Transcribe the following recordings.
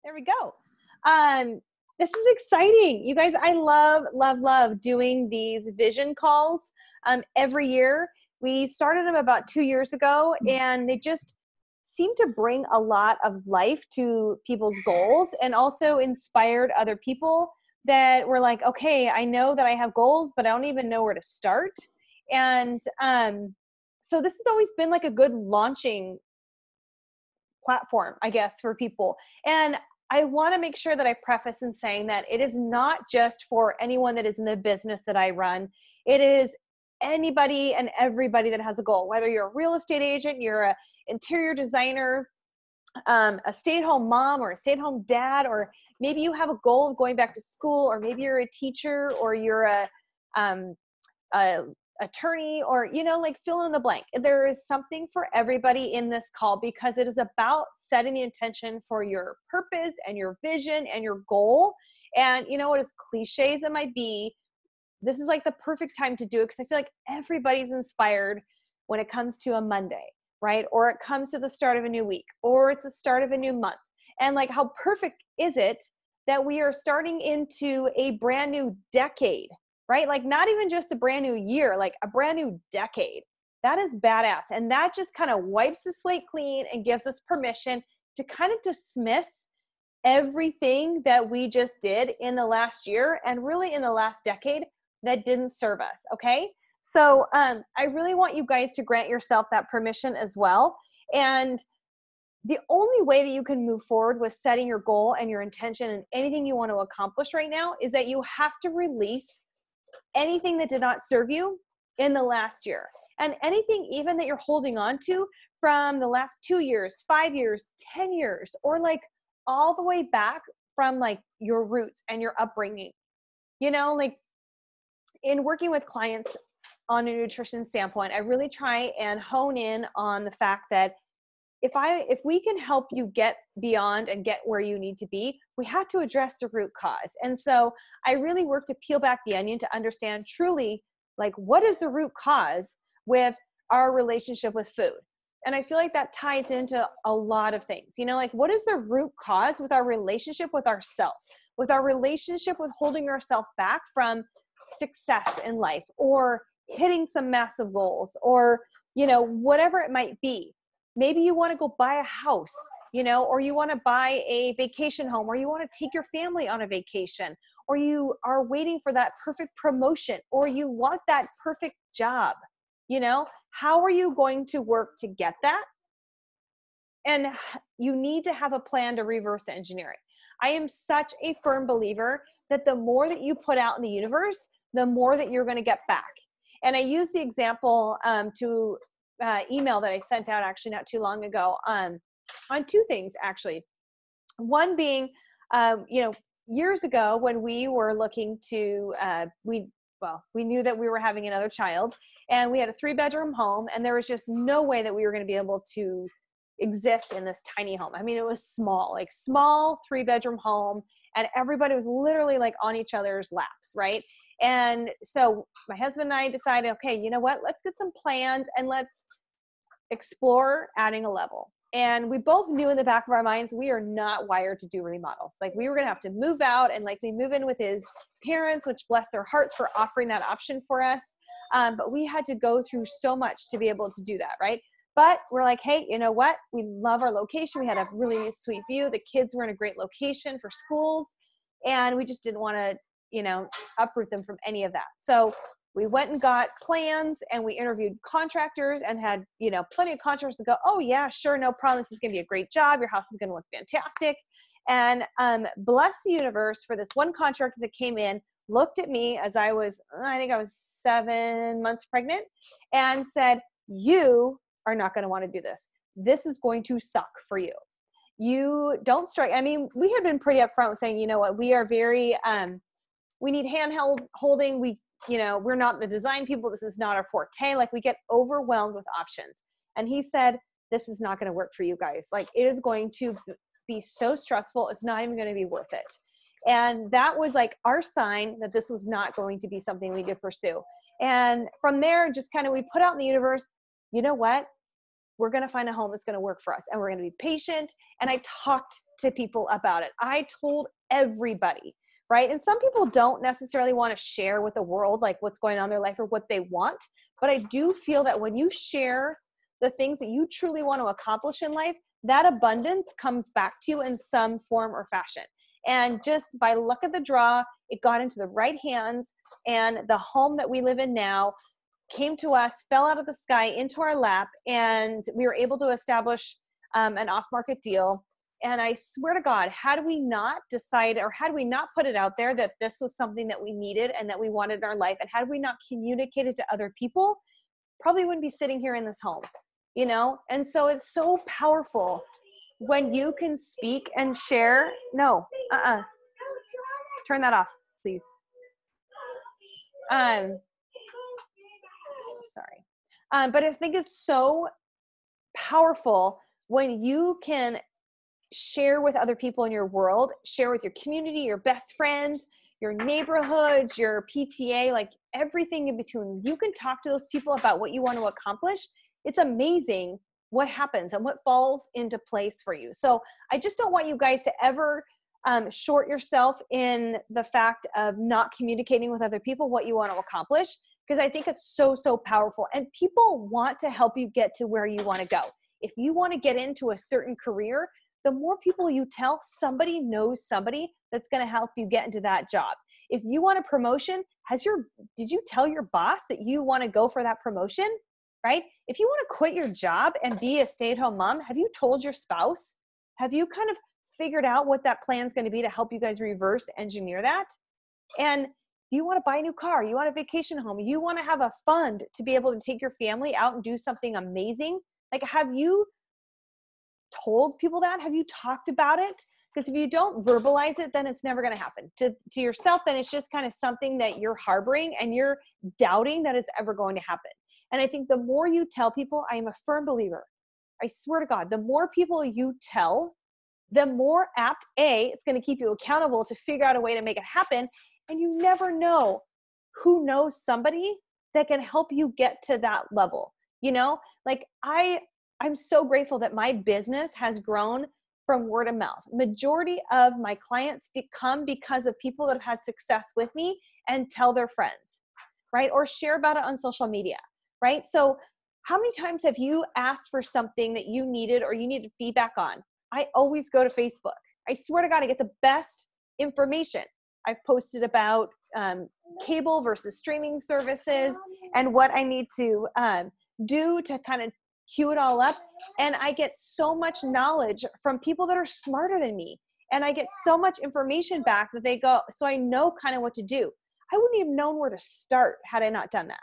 There we go. This is exciting. You guys, I love doing these vision calls every year. We started them about 2 years ago, and they just seem to bring a lot of life to people's goals and also inspired other people that were like, okay, I know that I have goals, but I don't even know where to start. And so this has always been like a good launching platform, I guess, for people. And I want to make sure that I preface in saying that it is not just for anyone that is in the business that I run. It is anybody and everybody that has a goal, whether you're a real estate agent, you're an interior designer, a stay-at-home mom or a stay-at-home dad, or maybe you have a goal of going back to school, or maybe you're a teacher, or you're a attorney, or, you know, like fill in the blank. There is something for everybody in this call, because it is about setting the intention for your purpose and your vision and your goal. And you know what, as cliche as it might be, this is like the perfect time to do it, because I feel like everybody's inspired when it comes to a Monday, right? Or it comes to the start of a new week, or it's the start of a new month. And like, how perfect is it that we are starting into a brand new decade, right? Like not even just a brand new year, like a brand new decade. That is badass. And that just kind of wipes the slate clean and gives us permission to kind of dismiss everything that we just did in the last year and really in the last decade that didn't serve us. Okay. So I really want you guys to grant yourself that permission as well. And the only way that you can move forward with setting your goal and your intention and anything you want to accomplish right now is that you have to release anything that did not serve you in the last year, and anything even that you're holding on to from the last 2 years, 5 years, 10 years, or like all the way back from like your roots and your upbringing. You know, like in working with clients on a nutrition standpoint, I really try and hone in on the fact that if we can help you get beyond and get where you need to be, we have to address the root cause. And so I really work to peel back the onion to understand truly, like, what is the root cause with our relationship with food? And I feel like that ties into a lot of things. You know, like, what is the root cause with our relationship with ourselves, with our relationship with holding ourselves back from success in life, or hitting some massive goals, or, you know, whatever it might be. Maybe you want to go buy a house, you know, or you want to buy a vacation home, or you want to take your family on a vacation, or you are waiting for that perfect promotion, or you want that perfect job. You know, how are you going to work to get that? And you need to have a plan to reverse engineer it. I am such a firm believer that the more that you put out in the universe, the more that you're going to get back. And I use the example to email that I sent out actually not too long ago on two things actually. One being, you know, years ago when we were looking to, we knew that we were having another child, and we had a 3-bedroom home, and there was just no way that we were going to be able to exist in this tiny home. I mean, it was small, like small 3-bedroom home, and everybody was literally like on each other's laps, right? And so my husband and I decided, okay, you know what, let's get some plans and let's explore adding a level. And we both knew in the back of our minds, we are not wired to do remodels. Like, we were going to have to move out and likely move in with his parents, which bless their hearts for offering that option for us. But we had to go through so much to be able to do that, right? But we're like, hey, you know what? We love our location. We had a really sweet view. The kids were in a great location for schools, and we just didn't want to, you know, uproot them from any of that. So we went and got plans, and we interviewed contractors and had, you know, plenty of contractors to go, oh yeah, sure, no problem. This is going to be a great job. Your house is going to look fantastic. And bless the universe for this one contractor that came in, looked at me as I think I was 7 months pregnant, and said, you are not going to want to do this. This is going to suck for you. You don't strike. I mean, we had been pretty upfront with saying, you know what, we are very, we need handheld holding. We're not the design people. This is not our forte. Like, we get overwhelmed with options. And he said, this is not going to work for you guys. Like, it is going to be so stressful. It's not even going to be worth it. And that was like our sign that this was not going to be something we could pursue. And from there, just kind of, we put out in the universe, you know what? We're going to find a home that's going to work for us, and we're going to be patient. And I talked to people about it. I told everybody, right? And some people don't necessarily want to share with the world like what's going on in their life or what they want. But I do feel that when you share the things that you truly want to accomplish in life, that abundance comes back to you in some form or fashion. And just by luck of the draw, it got into the right hands, and the home that we live in now came to us, fell out of the sky into our lap, and we were able to establish an off-market deal. And I swear to God, had we not decided, or had we not put it out there that this was something that we needed and that we wanted in our life, and had we not communicated to other people, probably wouldn't be sitting here in this home, you know? And so it's so powerful when you can speak and share. No, turn that off, please. Sorry. But I think it's so powerful when you can share with other people in your world, share with your community, your best friends, your neighborhood, your PTA, like everything in between. You can talk to those people about what you want to accomplish. It's amazing what happens and what falls into place for you. So I just don't want you guys to ever short yourself in the fact of not communicating with other people what you want to accomplish, because I think it's so, so powerful. And people want to help you get to where you want to go. If you want to get into a certain career, the more people you tell, somebody knows somebody that's going to help you get into that job. If you want a promotion, did you tell your boss that you want to go for that promotion? Right? If you want to quit your job and be a stay-at-home mom, have you told your spouse? Have you kind of figured out what that plan is going to be to help you guys reverse engineer that? And you want to buy a new car, you want a vacation home, you want to have a fund to be able to take your family out and do something amazing. Like, have you told people that? Have you talked about it? Because if you don't verbalize it, then it's never going to happen. To yourself, then it's just kind of something that you're harboring and you're doubting that it's ever going to happen. And I think the more you tell people, I am a firm believer, I swear to God, the more people you tell, the more apt, it's going to keep you accountable to figure out a way to make it happen. And you never know who knows somebody that can help you get to that level. You know, like I'm so grateful that my business has grown from word of mouth. Majority of my clients become because of people that have had success with me and tell their friends, right? Or share about it on social media, right? So how many times have you asked for something that you needed or you needed feedback on? I always go to Facebook. I swear to God, I get the best information. I've posted about cable versus streaming services and what I need to do to kind of cue it all up. And I get so much knowledge from people that are smarter than me. And I get so much information back that they go, so I know kind of what to do. I wouldn't even known where to start had I not done that.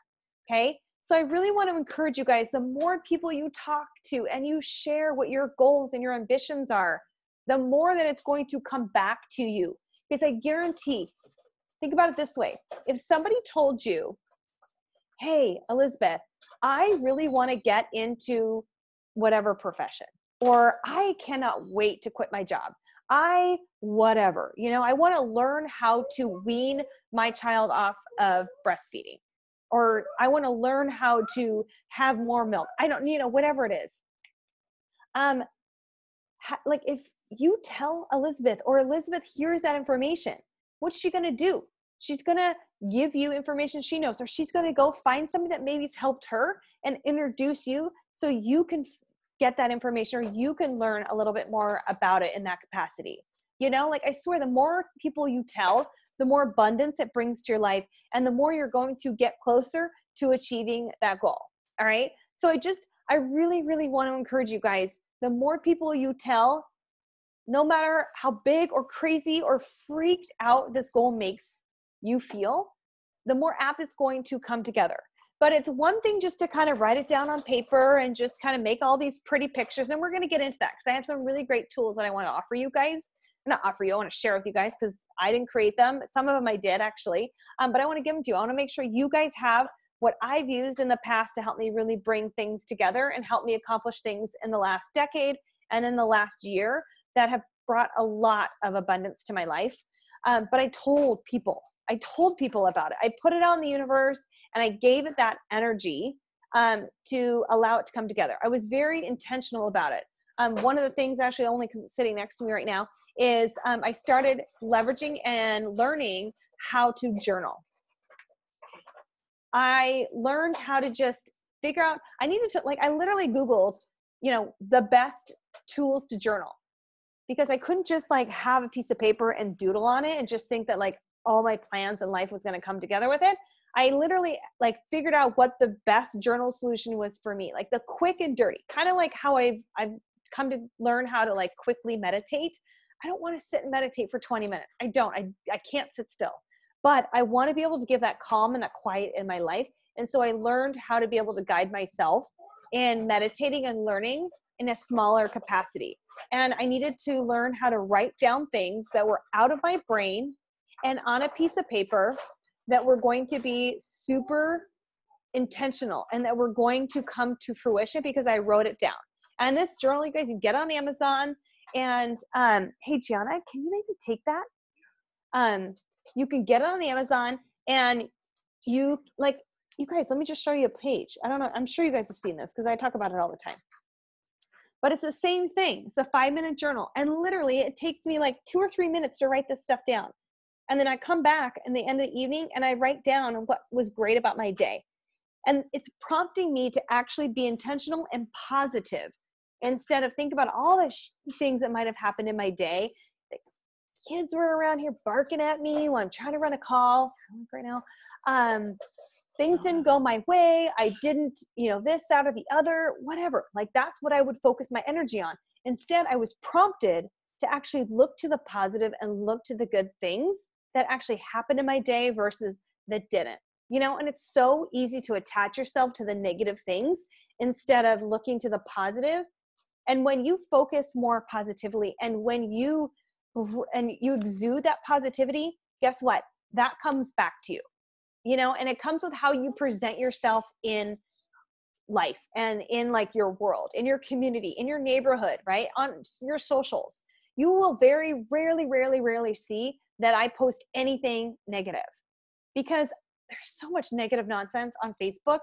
Okay. So I really want to encourage you guys, the more people you talk to and you share what your goals and your ambitions are, the more that it's going to come back to you. Because I guarantee, think about it this way. If somebody told you, hey, Elizabeth, I really want to get into whatever profession, or I cannot wait to quit my job. Whatever, you know, I want to learn how to wean my child off of breastfeeding, or I want to learn how to have more milk. I don't, you know, whatever it is. Like if you tell Elizabeth, or Elizabeth hears that information, what's she going to do? She's going to give you information she knows, or she's going to go find somebody that maybe's helped her and introduce you so you can get that information, or you can learn a little bit more about it in that capacity. You know, like I swear, the more people you tell, the more abundance it brings to your life, and the more you're going to get closer to achieving that goal. All right. So I really, really want to encourage you guys, the more people you tell, no matter how big or crazy or freaked out this goal makes you feel, the more apt it's going to come together. But it's one thing just to kind of write it down on paper and just kind of make all these pretty pictures. And we're going to get into that because I have some really great tools that I want to offer you guys. Not offer you, I want to share with you guys because I didn't create them. Some of them I did actually, but I want to give them to you. I want to make sure you guys have what I've used in the past to help me really bring things together and help me accomplish things in the last decade and in the last year that have brought a lot of abundance to my life. But I told people about it. I put it out in the universe and I gave it that energy to allow it to come together. I was very intentional about it. one of the things, actually only because it's sitting next to me right now, is I started leveraging and learning how to journal. I learned how to just figure out, I needed to, like, I literally Googled, the best tools to journal, because I couldn't just like have a piece of paper and doodle on it and just think that like all my plans in life was going to come together with it. I literally like figured out what the best journal solution was for me, like the quick and dirty, kind of like how I've come to learn how to like quickly meditate. I don't want to sit and meditate for 20 minutes. I can't sit still, but I want to be able to give that calm and that quiet in my life. And so I learned how to be able to guide myself in meditating and learning in a smaller capacity. And I needed to learn how to write down things that were out of my brain and on a piece of paper that were going to be super intentional and that were going to come to fruition because I wrote it down. And this journal, you guys can get on Amazon. And hey, Gianna, can you maybe take that? You can get it on Amazon, and you guys, let me just show you a page. I don't know. I'm sure you guys have seen this because I talk about it all the time. But it's the same thing. It's a 5-minute journal. And literally it takes me like 2 or 3 minutes to write this stuff down. And then I come back in the end of the evening and I write down what was great about my day. And it's prompting me to actually be intentional and positive instead of think about all the things that might have happened in my day. The kids were around here barking at me while I'm trying to run a call right now. Things didn't go my way. I didn't, this, that, or the other, whatever. Like that's what I would focus my energy on. Instead, I was prompted to actually look to the positive and look to the good things that actually happened in my day versus that didn't, and it's so easy to attach yourself to the negative things instead of looking to the positive. And when you focus more positively and when you exude that positivity, guess what? That comes back to you. And it comes with how you present yourself in life and in like your world, in your community, in your neighborhood, right? On your socials. You will very rarely see that I post anything negative because there's so much negative nonsense on Facebook.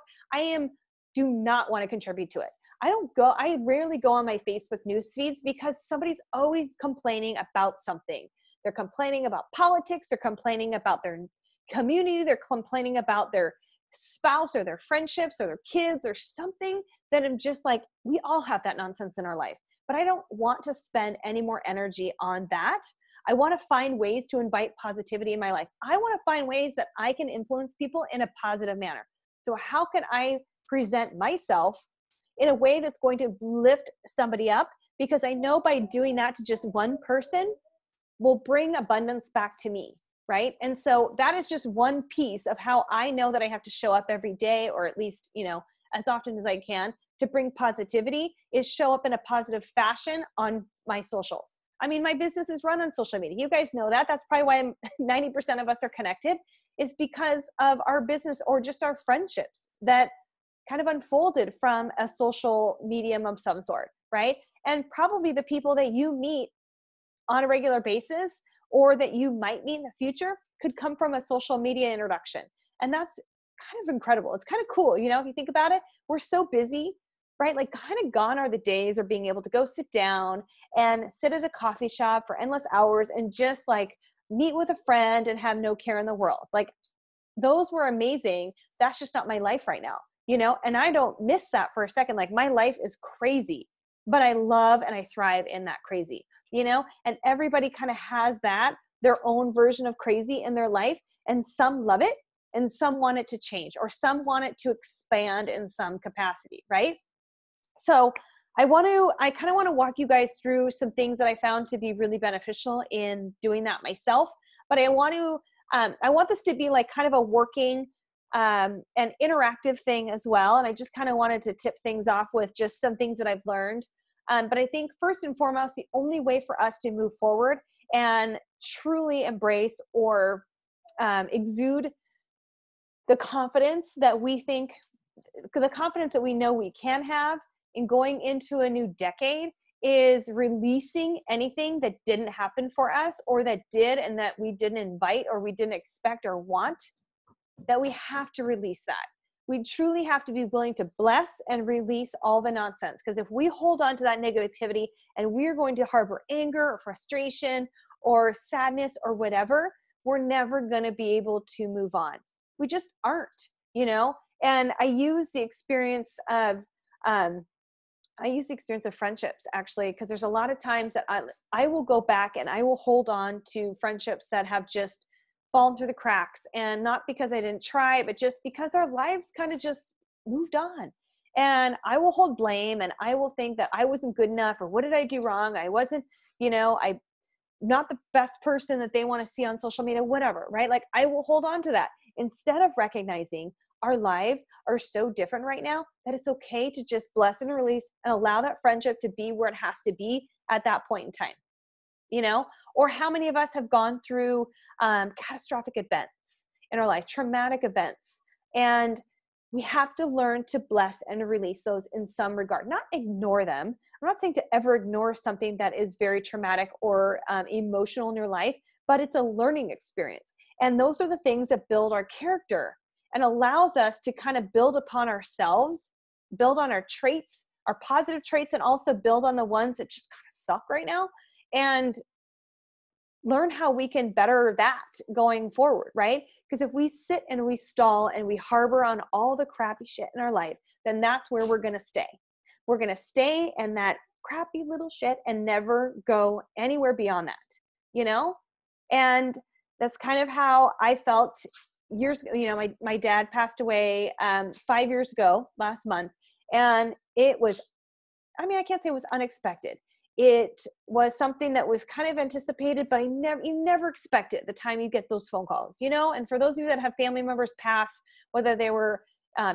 Do not want to contribute to it. I rarely go on my Facebook news feeds because somebody's always complaining about something. They're complaining about politics. They're complaining about their community. They're complaining about their spouse or their friendships or their kids or something that I'm just like, we all have that nonsense in our life, but I don't want to spend any more energy on that. I want to find ways to invite positivity in my life. I want to find ways that I can influence people in a positive manner. So how can I present myself in a way that's going to lift somebody up? Because I know by doing that to just one person will bring abundance back to me. Right. And so that is just one piece of how I know that I have to show up every day, or at least, as often as I can, to bring positivity, is show up in a positive fashion on my socials. I mean, my business is run on social media. You guys know that. That's probably why 90% of us are connected, is because of our business or just our friendships that kind of unfolded from a social medium of some sort. Right. And probably the people that you meet on a regular basis or that you might meet in the future could come from a social media introduction. And that's kind of incredible. It's kind of cool. If you think about it, we're so busy, right? Like kind of gone are the days of being able to go sit down and sit at a coffee shop for endless hours and just like meet with a friend and have no care in the world. Like those were amazing. That's just not my life right now, and I don't miss that for a second. Like my life is crazy, but I love and I thrive in that crazy. And everybody kind of has their own version of crazy in their life. And some love it and some want it to change, or some want it to expand in some capacity. Right. So I kind of want to walk you guys through some things that I found to be really beneficial in doing that myself. But I want this to be like kind of a working, an interactive thing as well. And I just kind of wanted to tip things off with just some things that I've learned. But I think first and foremost, the only way for us to move forward and truly embrace or exude the confidence that we know we can have in going into a new decade is releasing anything that didn't happen for us, or that did and that we didn't invite or we didn't expect or want. That we have to release that. we truly have to be willing to bless and release all the nonsense. Because if we hold on to that negativity and we're going to harbor anger or frustration or sadness or whatever, we're never going to be able to move on. We just aren't, you know? And I use the experience of, friendships actually, because there's a lot of times that I will go back and I will hold on to friendships that have just fallen through the cracks. And not because I didn't try, but just because our lives kind of just moved on. And I will hold blame and I will think that I wasn't good enough, or what did I do wrong? I wasn't, I not the best person that they want to see on social media, whatever, right? Like I will hold on to that instead of recognizing our lives are so different right now that it's okay to just bless and release and allow that friendship to be where it has to be at that point in time, or how many of us have gone through catastrophic events in our life, traumatic events, and we have to learn to bless and release those in some regard, not ignore them. I'm not saying to ever ignore something that is very traumatic or emotional in your life, but it's a learning experience. And those are the things that build our character and allows us to kind of build upon ourselves, build on our traits, our positive traits, and also build on the ones that just kind of suck right now, and learn how we can better that going forward, right? Because if we sit and we stall and we harbor on all the crappy shit in our life, then that's where we're going to stay. We're going to stay in that crappy little shit and never go anywhere beyond that, And that's kind of how I felt years ago. My dad passed away 5 years ago last month. And it was, I can't say it was unexpected. It was something that was kind of anticipated, but you never expect it the time you get those phone calls, And for those of you that have family members pass, whether they were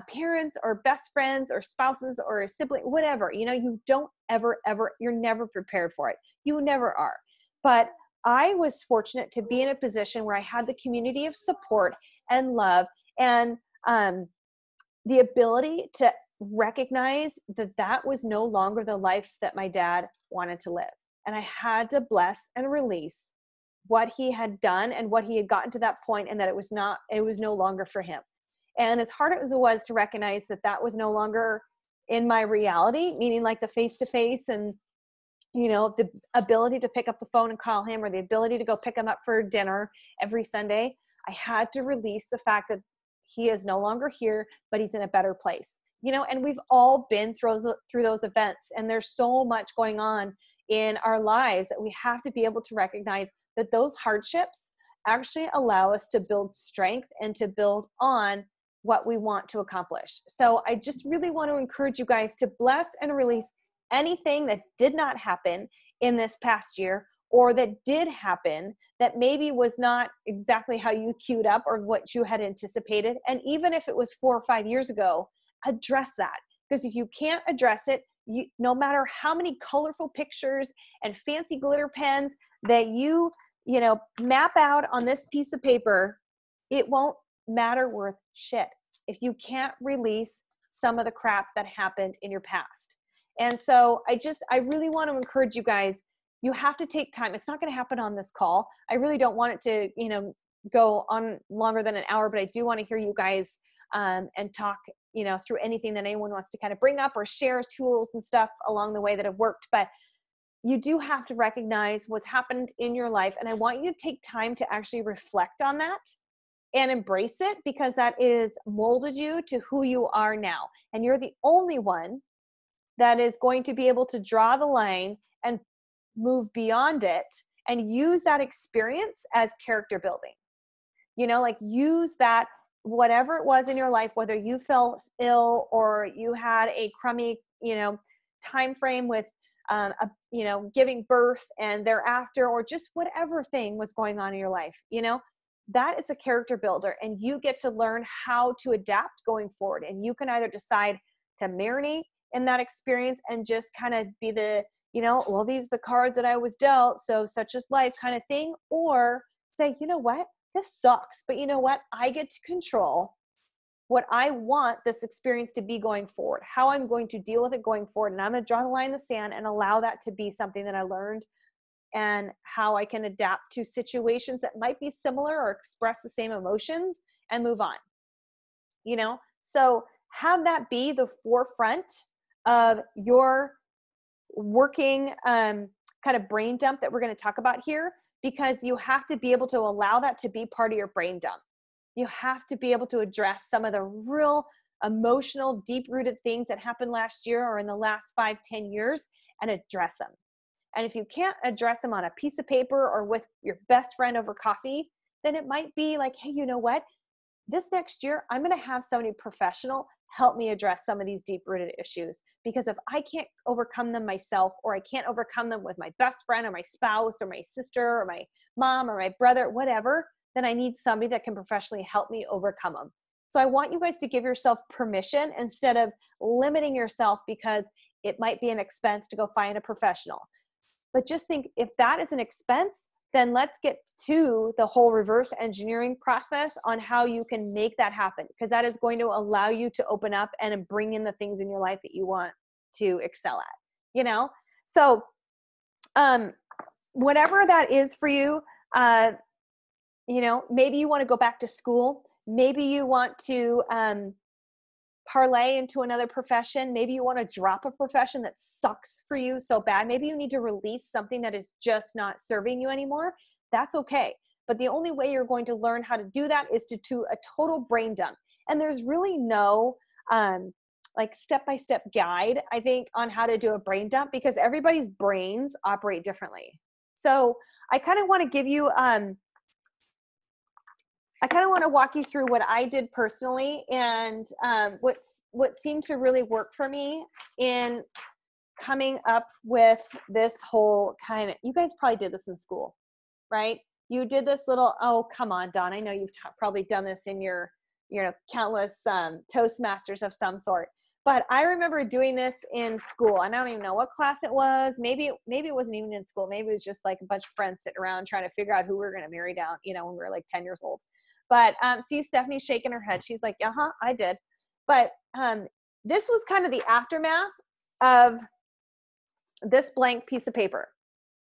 parents or best friends or spouses or a sibling, whatever, you don't ever, you're never prepared for it. You never are. But I was fortunate to be in a position where I had the community of support and love and the ability to recognize that was no longer the life that my dad wanted to live. And I had to bless and release what he had done and what he had gotten to that point, and that it was no longer for him. And as hard as it was to recognize that was no longer in my reality, meaning like the face-to-face and, the ability to pick up the phone and call him, or the ability to go pick him up for dinner every Sunday, I had to release the fact that he is no longer here, but he's in a better place. And we've all been through those events, and there's so much going on in our lives that we have to be able to recognize that those hardships actually allow us to build strength and to build on what we want to accomplish. So I just really want to encourage you guys to bless and release anything that did not happen in this past year, or that did happen that maybe was not exactly how you queued up or what you had anticipated. And even if it was 4 or 5 years ago, address that. Because if you can't address it, no matter how many colorful pictures and fancy glitter pens that you map out on this piece of paper, it won't matter worth shit if you can't release some of the crap that happened in your past. And so I really want to encourage you guys, you have to take time. It's not going to happen on this call. I really don't want it to, go on longer than an hour, but I do want to hear you guys and talk, through anything that anyone wants to kind of bring up or share tools and stuff along the way that have worked. But you do have to recognize what's happened in your life. And I want you to take time to actually reflect on that and embrace it, because that is molded you to who you are now. And you're the only one that is going to be able to draw the line and move beyond it and use that experience as character building. Use that, whatever it was in your life, whether you felt ill or you had a crummy, time frame with, giving birth and thereafter, or just whatever thing was going on in your life, that is a character builder, and you get to learn how to adapt going forward. And you can either decide to marinate in that experience and just kind of be the, well, these are the cards that I was dealt, so such is life kind of thing, or say, you know what, this sucks, but you know what, I get to control what I want this experience to be going forward, how I'm going to deal with it going forward. And I'm going to draw the line in the sand and allow that to be something that I learned, and how I can adapt to situations that might be similar or express the same emotions and move on. So have that be the forefront of your working kind of brain dump that we're going to talk about here, because you have to be able to allow that to be part of your brain dump. You have to be able to address some of the real emotional, deep-rooted things that happened last year or in the last 5-10 years, and address them. And if you can't address them on a piece of paper or with your best friend over coffee, then it might be like, hey, you know what? This next year, I'm going to have somebody professional help me address some of these deep-rooted issues. Because if I can't overcome them myself, or I can't overcome them with my best friend or my spouse or my sister or my mom or my brother, whatever, then I need somebody that can professionally help me overcome them. So I want you guys to give yourself permission instead of limiting yourself because it might be an expense to go find a professional. But just think, if that is an expense, then let's get to the whole reverse engineering process on how you can make that happen, because that is going to allow you to open up and bring in the things in your life that you want to excel at, you know? So whatever that is for you, you know, maybe you want to go back to school. Maybe you want to parlay into another profession. Maybe you want to drop a profession that sucks for you so bad. Maybe you need to release something that is just not serving you anymore. That's okay. But the only way you're going to learn how to do that is to do a total brain dump. And there's really no like step-by-step guide, I think, on how to do a brain dump, because everybody's brains operate differently. So I kind of want to give you I kind of want to walk you through what I did personally, and what seemed to really work for me in coming up with this whole kind of, you guys probably did this in school, right? You did this little, oh, come on, Dawn. I know you've probably done this in your, you know, countless Toastmasters of some sort. But I remember doing this in school, and I don't even know what class it was. Maybe it wasn't even in school. Maybe it was just like a bunch of friends sitting around trying to figure out who we were going to marry down, you know, when we were like 10 years old. But see, Stephanie's shaking her head. She's like, uh-huh, I did. But this was kind of the aftermath of this blank piece of paper.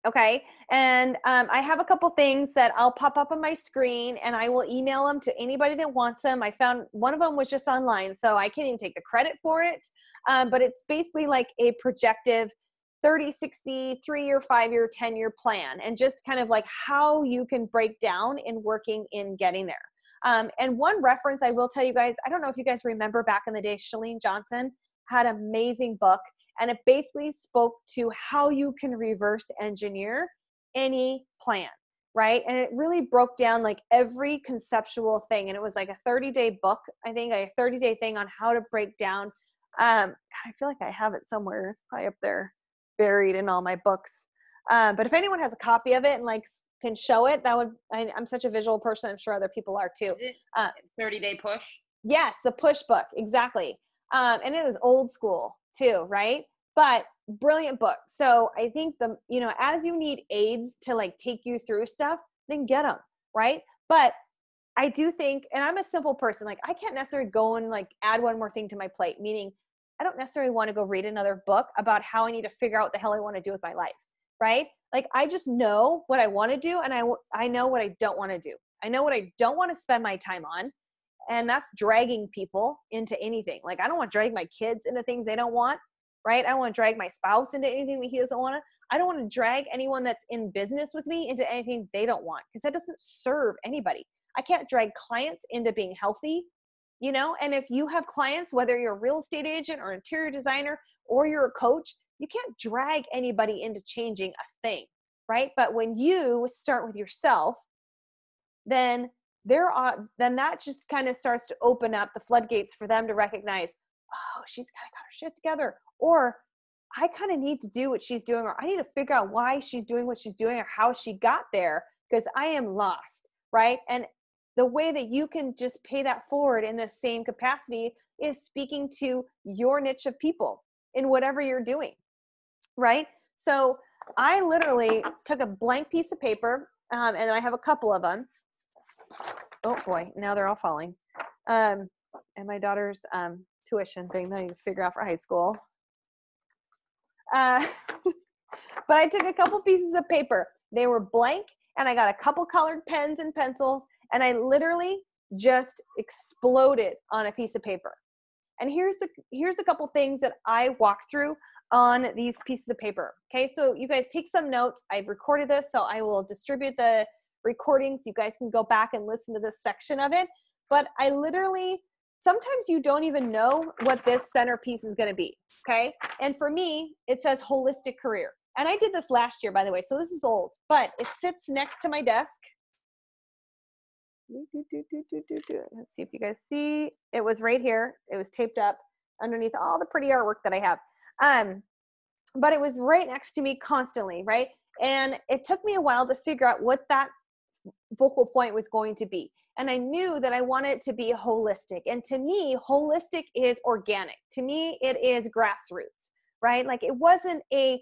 Okay. And I have a couple things that I'll pop up on my screen, and I will email them to anybody that wants them. I found one of them was just online, so I can't even take the credit for it. But it's basically like a projective 30, 60, 3-year, 5-year, 10-year plan, and just kind of like how you can break down in working in getting there. And one reference I will tell you guys, I don't know if you guys remember back in the day, Chalene Johnson had an amazing book, and it basically spoke to how you can reverse engineer any plan, right? And it really broke down like every conceptual thing. And it was like a 30-day book, I think, a 30-day thing on how to break down. I feel like I have it somewhere. It's probably up there, buried in all my books. But if anyone has a copy of it and like can show it, that would, I'm such a visual person. I'm sure other people are too. Is it 30-day push? Yes, the push book, exactly. And it was old school too, right? But brilliant book. So I think you know, as you need aids to like take you through stuff, then get them, right? But I do think, and I'm a simple person, like I can't necessarily go and like add one more thing to my plate, meaning I don't necessarily want to go read another book about how I need to figure out what the hell I want to do with my life, right? Like I just know what I want to do, and I know what I don't want to do. I know what I don't want to spend my time on, and that's dragging people into anything. Like I don't want to drag my kids into things they don't want, right? I don't want to drag my spouse into anything that he doesn't want to. I don't want to drag anyone that's in business with me into anything they don't want, because that doesn't serve anybody. I can't drag clients into being healthy, you know? And if you have clients, whether you're a real estate agent or interior designer or you're a coach, you can't drag anybody into changing a thing, right? But when you start with yourself, then that just kind of starts to open up the floodgates for them to recognize, oh, she's kind of got her shit together, or I kind of need to do what she's doing, or I need to figure out why she's doing what she's doing or how she got there, because I am lost, right? And the way that you can just pay that forward in the same capacity is speaking to your niche of people in whatever you're doing, right? So I literally took a blank piece of paper, and I have a couple of them. Oh boy, now they're all falling. And my daughter's tuition thing that I need to figure out for high school. But I took a couple pieces of paper. They were blank, and I got a couple colored pens and pencils, and I literally just exploded on a piece of paper. And here's a couple things that I walk through on these pieces of paper. Okay, so you guys take some notes. I've recorded this, so I will distribute the recordings. You guys can go back and listen to this section of it. But I literally, sometimes you don't even know what this centerpiece is going to be. Okay, and for me, it says holistic career. And I did this last year, by the way, so this is old, but it sits next to my desk. Let's see if you guys see. It was right here. It was taped up underneath all the pretty artwork that I have. But it was right next to me constantly, right? And it took me a while to figure out what that focal point was going to be. And I knew that I wanted it to be holistic. And to me, holistic is organic. To me, it is grassroots, right? Like it wasn't a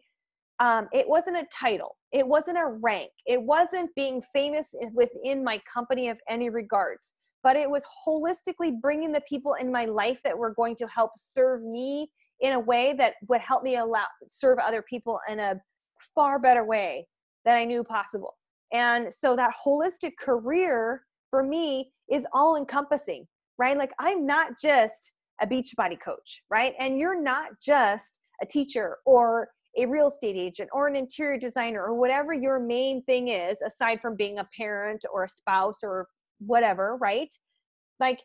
title. It wasn't a rank. It wasn't being famous within my company of any regards, but it was holistically bringing the people in my life that were going to help serve me in a way that would help me serve other people in a far better way than I knew possible. And so that holistic career for me is all encompassing, right? Like I'm not just a Beachbody coach, right? And you're not just a teacher or a real estate agent or an interior designer or whatever your main thing is, aside from being a parent or a spouse or whatever, right? Like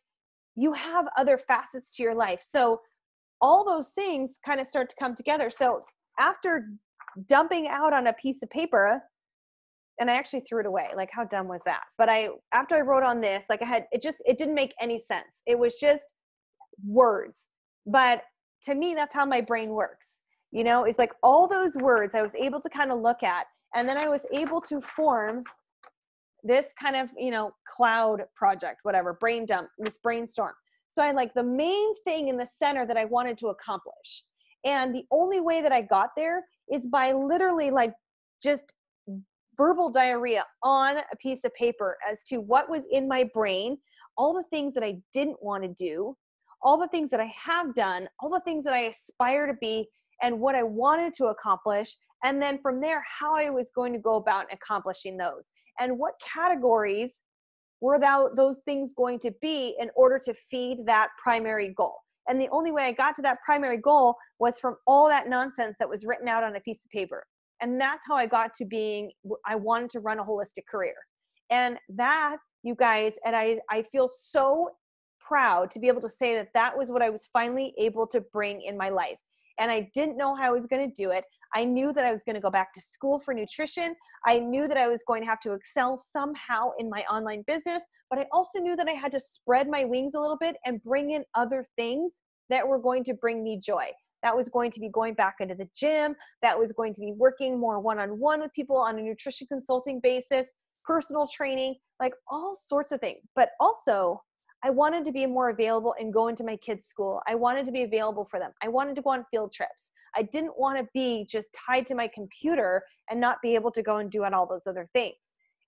you have other facets to your life. So all those things kind of start to come together. So after dumping out on a piece of paper, and I actually threw it away. Like how dumb was that? But after I wrote on this, like it didn't make any sense. It was just words. But to me, that's how my brain works. You know, it's like all those words I was able to kind of look at, and then I was able to form this kind of, cloud project, whatever, brain dump, this brainstorm. So I had like the main thing in the center that I wanted to accomplish. And the only way that I got there is by literally like just verbal diarrhea on a piece of paper as to what was in my brain, all the things that I didn't want to do, all the things that I have done, all the things that I aspire to be, and what I wanted to accomplish. And then from there, how I was going to go about accomplishing those. And what categories were those things going to be in order to feed that primary goal. And the only way I got to that primary goal was from all that nonsense that was written out on a piece of paper. And that's how I got to I wanted to run a holistic career. And that, you guys, and I feel so proud to be able to say that that was what I was finally able to bring in my life. And I didn't know how I was going to do it. I knew that I was going to go back to school for nutrition. I knew that I was going to have to excel somehow in my online business, but I also knew that I had to spread my wings a little bit and bring in other things that were going to bring me joy. That was going to be going back into the gym. That was going to be working more one-on-one with people on a nutrition consulting basis, personal training, like all sorts of things. But also, I wanted to be more available and go into my kids' school. I wanted to be available for them. I wanted to go on field trips. I didn't want to be just tied to my computer and not be able to go and do all those other things.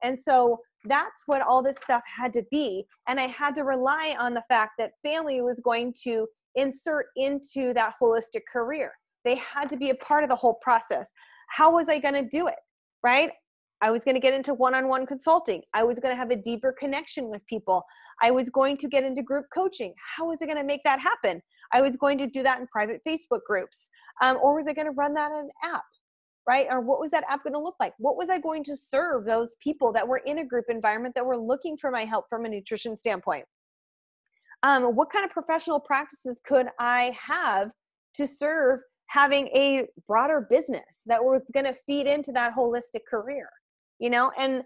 And so that's what all this stuff had to be. And I had to rely on the fact that family was going to insert into that holistic career. They had to be a part of the whole process. How was I going to do it? Right? I was going to get into one-on-one consulting. I was going to have a deeper connection with people. I was going to get into group coaching. How was I going to make that happen? I was going to do that in private Facebook groups. Or was I going to run that in an app, right? Or what was that app going to look like? What was I going to serve those people that were in a group environment that were looking for my help from a nutrition standpoint? What kind of professional practices could I have to serve having a broader business that was going to feed into that holistic career? And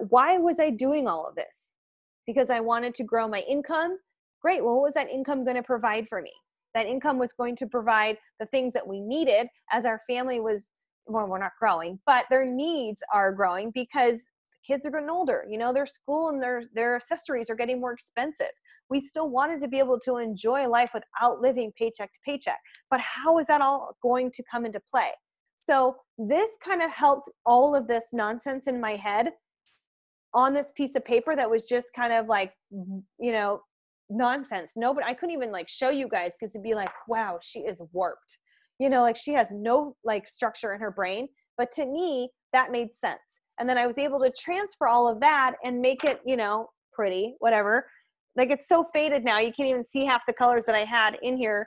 why was I doing all of this? Because I wanted to grow my income. Great. Well, what was that income going to provide for me? That income was going to provide the things that we needed as our family was, well, we're not growing, but their needs are growing because the kids are getting older. Their school and their accessories are getting more expensive. We still wanted to be able to enjoy life without living paycheck to paycheck. But how is that all going to come into play? So this kind of helped all of this nonsense in my head on this piece of paper that was just kind of like, nonsense. Nobody, I couldn't even like show you guys because it'd be like, wow, she is warped. Like she has no like structure in her brain. But to me, that made sense. And then I was able to transfer all of that and make it, pretty, whatever, like it's so faded now. You can't even see half the colors that I had in here.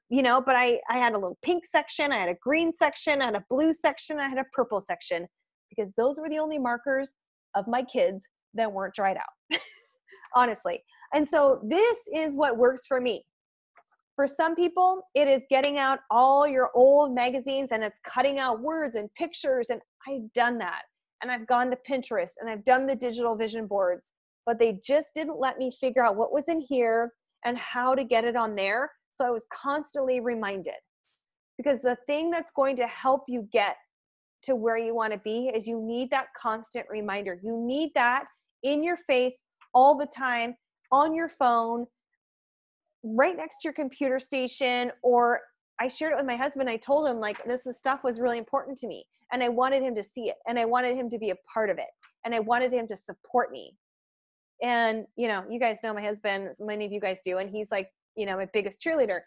You know, but I had a little pink section. I had a green section. I had a blue section. I had a purple section, because those were the only markers of my kids that weren't dried out, honestly. And so this is what works for me. For some people, it is getting out all your old magazines and it's cutting out words and pictures. And I've done that. And I've gone to Pinterest and I've done the digital vision boards, but they just didn't let me figure out what was in here and how to get it on there. So I was constantly reminded, because the thing that's going to help you get to where you want to be is you need that constant reminder. You need that in your face all the time, on your phone, right next to your computer station. Or I shared it with my husband. I told him, like, this stuff was really important to me and I wanted him to see it and I wanted him to be a part of it and I wanted him to support me. And, you know, you guys know my husband, many of you guys do, and he's like, you know, my biggest cheerleader.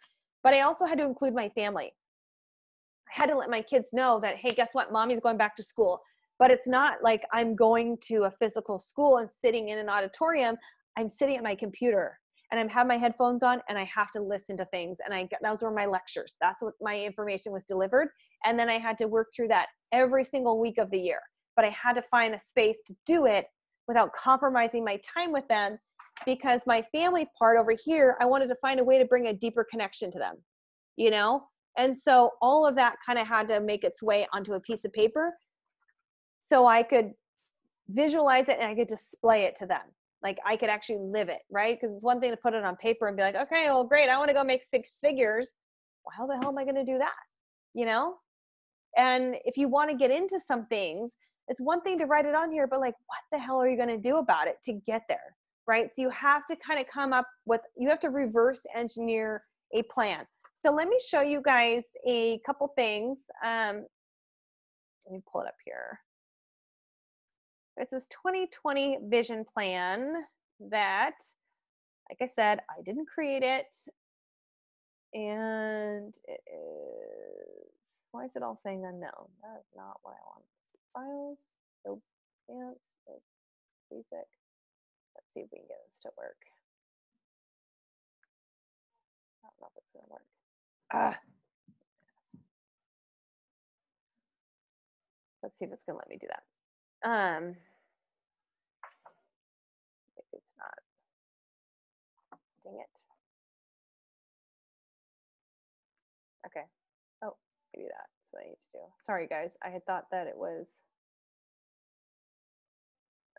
But I also had to include my family. I had to let my kids know that, hey, guess what? Mommy's going back to school. But it's not like I'm going to a physical school and sitting in an auditorium. I'm sitting at my computer and I'm have my headphones on and I have to listen to things. And those were my lectures. That's what my information was delivered. And then I had to work through that every single week of the year. But I had to find a space to do it without compromising my time with them, because my family part over here, I wanted to find a way to bring a deeper connection to them, you know? And so all of that kind of had to make its way onto a piece of paper so I could visualize it and I could display it to them. Like I could actually live it, right? Because it's one thing to put it on paper and be like, okay, well, great, I want to go make 6 figures. Well, how the hell am I going to do that? You know? And if you want to get into some things, it's one thing to write it on here, but like, what the hell are you going to do about it to get there, right? So you have to kind of come up with, you have to reverse engineer a plan. So let me show you guys a couple things. Let me pull it up here. It's this 2020 vision plan that, like I said, I didn't create it. And it is, why is it all saying unknown? That is not what I want. Files, no advanced, no basic. Let's see if we can get this to work. I don't know if it's gonna work. Let's see if it's gonna let me do that. Maybe it's not. Dang it. Okay. Oh, maybe that's what I need to do. Sorry, guys. I had thought that it was.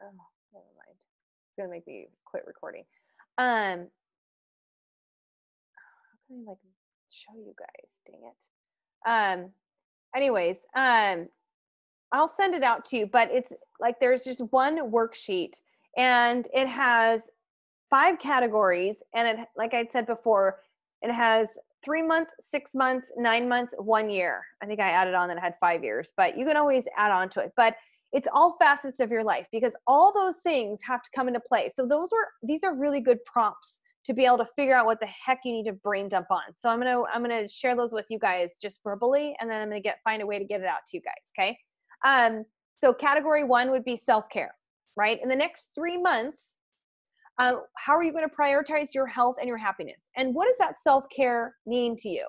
Oh, never mind. It's gonna make me quit recording. How can I like show you guys? Dang it. Anyways, I'll send it out to you, but it's like there's just one worksheet and it has 5 categories. And it, like I said before, it has 3 months, 6 months, 9 months, 1 year. I think I added on that it had 5 years, but you can always add on to it. But it's all facets of your life because all those things have to come into play. So these are really good prompts to be able to figure out what the heck you need to brain dump on. So I'm gonna share those with you guys just verbally, and then I'm gonna find a way to get it out to you guys. Okay. So category 1 would be self-care, right? In the next 3 months, how are you going to prioritize your health and your happiness? And what does that self-care mean to you,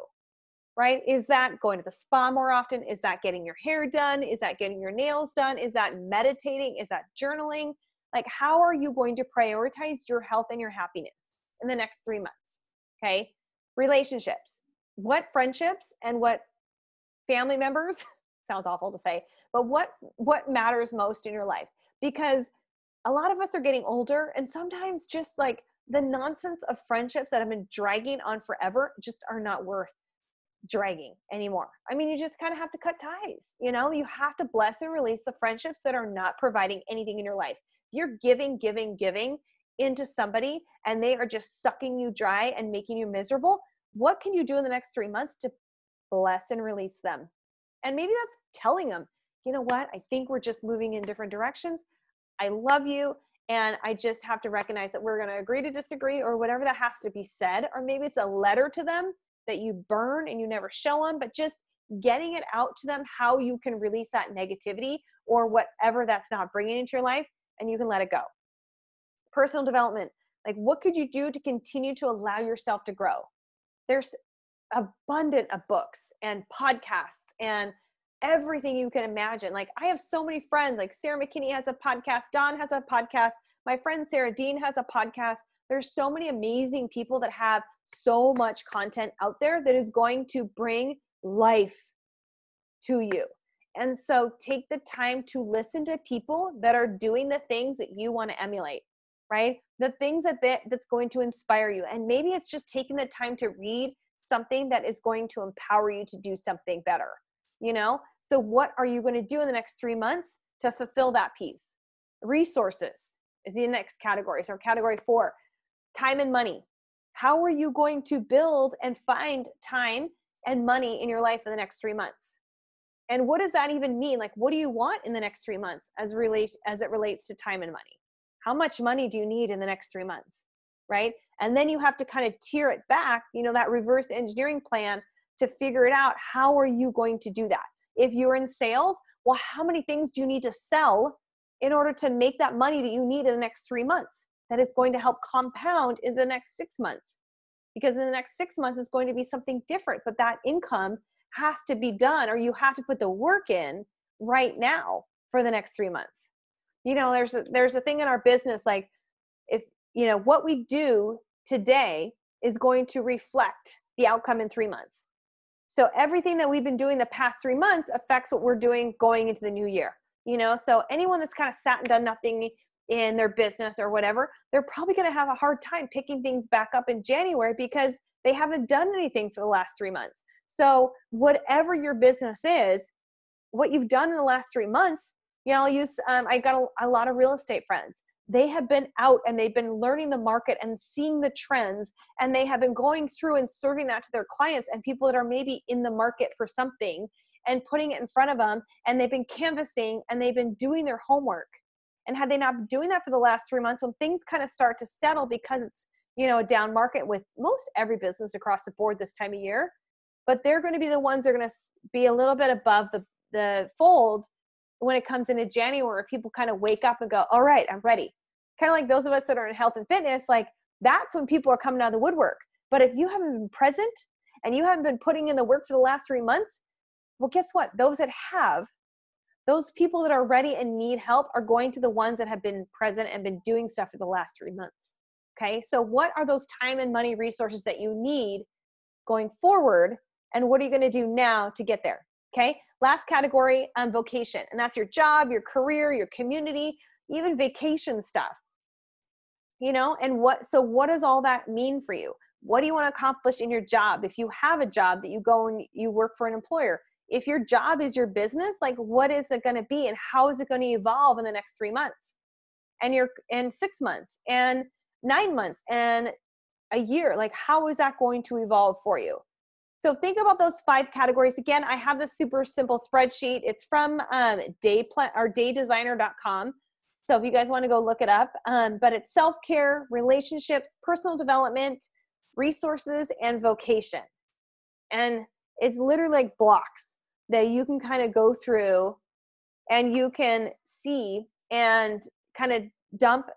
right? Is that going to the spa more often? Is that getting your hair done? Is that getting your nails done? Is that meditating? Is that journaling? Like, how are you going to prioritize your health and your happiness in the next 3 months? Okay. Relationships. What friendships and what family members, sounds awful to say, but what matters most in your life? Because a lot of us are getting older, and sometimes just like the nonsense of friendships that have been dragging on forever just are not worth dragging anymore. I mean, you just kind of have to cut ties. You know, you have to bless and release the friendships that are not providing anything in your life. If you're giving into somebody and they are just sucking you dry and making you miserable, what can you do in the next 3 months to bless and release them? And maybe that's telling them, you know what, I think we're just moving in different directions. I love you. And I just have to recognize that we're going to agree to disagree, or whatever that has to be said. Or maybe it's a letter to them that you burn and you never show them, but just getting it out to them how you can release that negativity or whatever that's not bringing into your life, and you can let it go. Personal development. Like, what could you do to continue to allow yourself to grow? There's abundant of books and podcasts and everything you can imagine. Like, I have so many friends, like Sarah McKinney has a podcast, Dawn has a podcast, my friend Sarah Dean has a podcast. There's so many amazing people that have so much content out there that is going to bring life to you. And so take the time to listen to people that are doing the things that you want to emulate, right? The things that's going to inspire you. And maybe it's just taking the time to read something that is going to empower you to do something better, you know? So what are you going to do in the next 3 months to fulfill that piece? Resources is the next category. So category 4, time and money. How are you going to build and find time and money in your life in the next 3 months? And what does that even mean? Like, what do you want in the next 3 months as it relates to time and money? How much money do you need in the next 3 months, right? And then you have to kind of tear it back, you know, that reverse engineering plan to figure it out. How are you going to do that? If you're in sales, well, how many things do you need to sell in order to make that money that you need in the next 3 months that is going to help compound in the next 6 months? Because in the next 6 months, it's going to be something different, but that income has to be done, or you have to put the work in right now for the next 3 months. You know, there's a thing in our business, like, if, you know, what we do today is going to reflect the outcome in 3 months. So everything that we've been doing the past 3 months affects what we're doing going into the new year. You know, so anyone that's kind of sat and done nothing in their business or whatever, they're probably going to have a hard time picking things back up in January because they haven't done anything for the last 3 months. So whatever your business is, what you've done in the last 3 months, you know, I'll use, I got a lot of real estate friends. They have been out and they've been learning the market and seeing the trends, and they have been going through and serving that to their clients and people that are maybe in the market for something and putting it in front of them. And they've been canvassing and they've been doing their homework. And had they not been doing that for the last 3 months, when things kind of start to settle, because it's, you know, a down market with most every business across the board this time of year, but they're going to be the ones that are going to be a little bit above the fold when it comes into January. People kind of wake up and go, all right, I'm ready. Kind of like those of us that are in health and fitness, like that's when people are coming out of the woodwork. But if you haven't been present and you haven't been putting in the work for the last 3 months, well, guess what? Those that have, those people that are ready and need help are going to the ones that have been present and been doing stuff for the last 3 months. Okay. So what are those time and money resources that you need going forward? And what are you going to do now to get there? Okay. Last category, vocation. And that's your job, your career, your community, even vacation stuff. You know, and what does all that mean for you? What do you want to accomplish in your job? If you have a job that you go and you work for an employer, if your job is your business, like what is it going to be and how is it going to evolve in the next 3 months and 6 months and 9 months and a year? Like, how is that going to evolve for you? So think about those 5 categories. Again, I have this super simple spreadsheet. It's from daydesigner.com. So if you guys want to go look it up, but it's self-care, relationships, personal development, resources, and vocation. And it's literally like blocks that you can kind of go through and you can see and kind of dump